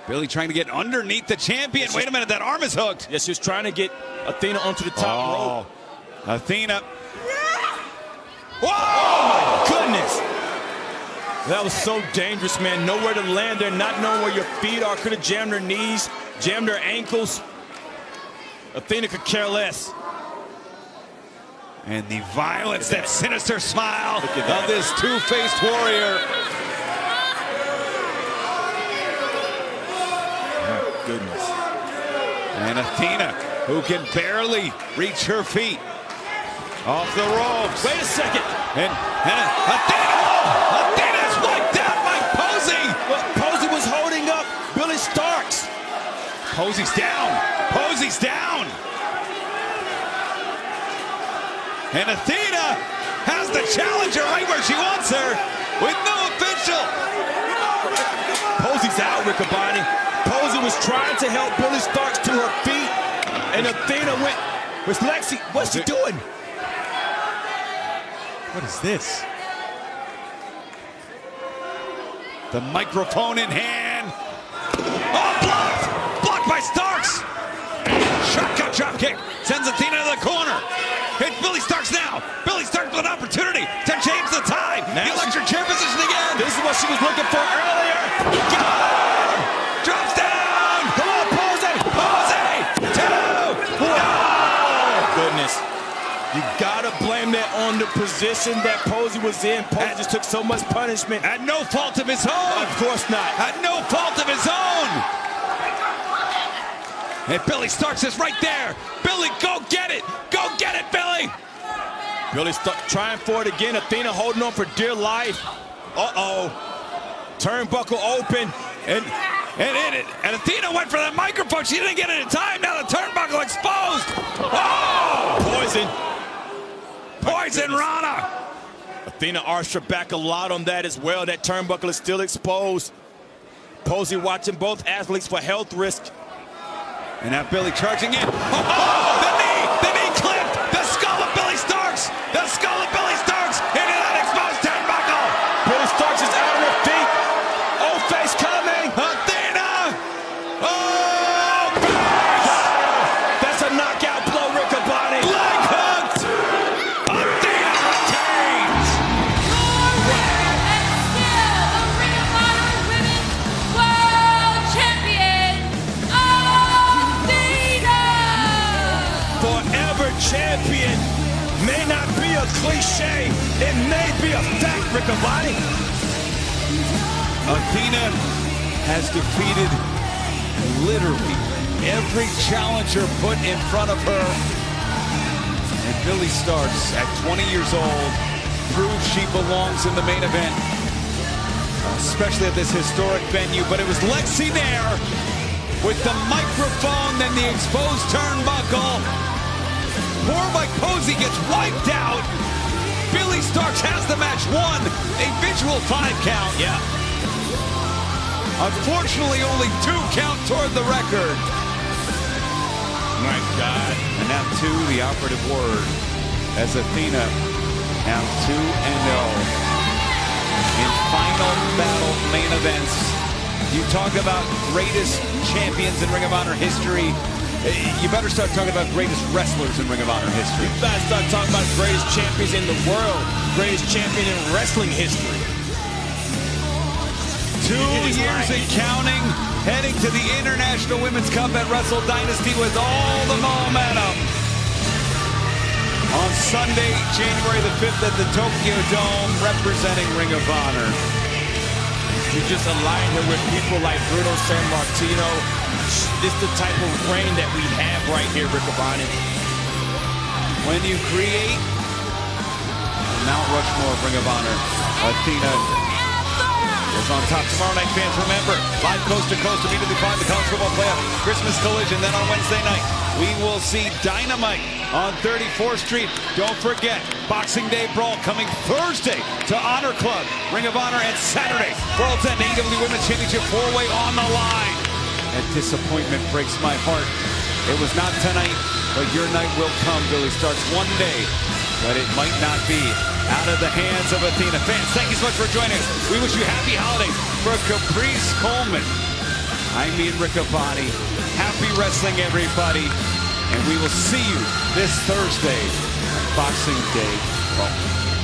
Speaker 1: Billy trying to get underneath the champion. Wait a minute, that arm is hooked.
Speaker 3: Yes, she was trying to get Athena onto the top rope.
Speaker 1: Athena.
Speaker 3: Whoa! Oh my goodness! That was so dangerous, man. Nowhere to land there, not knowing where your feet are. Could have jammed her knees, jammed her ankles. Athena could care less.
Speaker 1: And the violence, that sinister smile of this two-faced warrior.
Speaker 3: My goodness.
Speaker 1: And Athena, who can barely reach her feet. Off the ropes.
Speaker 3: Wait a second.
Speaker 1: And Athena's wiped out by Posey.
Speaker 3: Well, Posey was holding up Billy Starks.
Speaker 1: Posey's down. Posey's down. And Athena has the challenger right where she wants her with no official.
Speaker 3: Posey's out, Riccaboni. Posey was trying to help Billy Starks to her feet, and Athena went with Lexi. What's she doing?
Speaker 1: What is this? The microphone in hand. Oh, blocked! Blocked by Starks! Shotgun drop kick sends Athena to the corner. It's Billy Starks now. Billy Starks with an opportunity to change the tide. The electric chair position again.
Speaker 3: This is what she was looking for earlier.
Speaker 1: Drops down.
Speaker 3: Come on, Posey.
Speaker 1: Posey. Two.
Speaker 3: Oh, goodness. You gotta blame that on the position that Posey was in. Posey just took so much punishment.
Speaker 1: At no fault of his own.
Speaker 3: Of course not.
Speaker 1: At no fault of his own. And Billy Starks is right there. Billy, go get it. Go get it, Billy.
Speaker 3: Billy Starks trying for it again. Athena holding on for dear life. Uh-oh. Turnbuckle open.
Speaker 1: And Athena went for that microphone. She didn't get it in time. Now the turnbuckle exposed. Oh! Poison Rana.
Speaker 3: Athena arched her back a lot on that as well. That turnbuckle is still exposed. Posey watching both athletes for health risk.
Speaker 1: And now Billy charging in. Oh, the knee clipped. The skull of Billy Starks. The skull of Billy Starks into that exposed turnbuckle.
Speaker 3: Billy Starks is out on her feet. Oh, face coming.
Speaker 1: Athena. Oh, face.
Speaker 3: That's a knockout blow, Riccaboni.
Speaker 1: Leg hooked. Athena retains.
Speaker 12: Your winner and still the Ring of Honor Women's World Champion, Athena.
Speaker 3: Forever champion may not be a cliche. It may be a fact, Riccaboni.
Speaker 1: Athena has defeated literally every challenger put in front of her. And Billy Starks, at 20 years old, proves she belongs in the main event, especially at this historic venue. But it was Lexi there with the microphone, then the exposed turnbuckle. Poor Mike Posey gets wiped out. Billy Starks has the match won. A visual 5 count.
Speaker 3: Yeah.
Speaker 1: Unfortunately, only 2 count toward the record.
Speaker 3: My God.
Speaker 1: And now 2, the operative word, as Athena now 2-0 in final battle main events. You talk about greatest champions in Ring of Honor history. You better start talking about greatest wrestlers in Ring of Honor history.
Speaker 3: You better start talking about greatest champions in the world, greatest champion in wrestling history.
Speaker 1: 2 years and counting, heading to the International Women's Cup at Wrestle Dynasty with all the momentum. On Sunday, January the 5th at the Tokyo Dome, representing Ring of Honor.
Speaker 3: You just align her with people like Bruno Sammartino. This is the type of reign that we have right here, Riccaboni.
Speaker 1: When you create Mount Rushmore of Ring of Honor, Athena is on top. Tomorrow night, fans, remember, live coast to coast immediately following the college football playoff Christmas collision. Then on Wednesday night, we will see Dynamite on 34th Street. Don't forget, Boxing Day Brawl coming Thursday to Honor Club, Ring of Honor, and Saturday, World's End AEW Women's Championship 4-way on the line. That disappointment breaks my heart. It was not tonight, but your night will come, Billy. Starts one day, but it might not be out of the hands of Athena. Fans, thank you so much for joining us. We wish you happy holidays for Caprice Coleman. I'm Ian Riccaboni. Happy wrestling, everybody. And we will see you this Thursday, Boxing Day Brawl.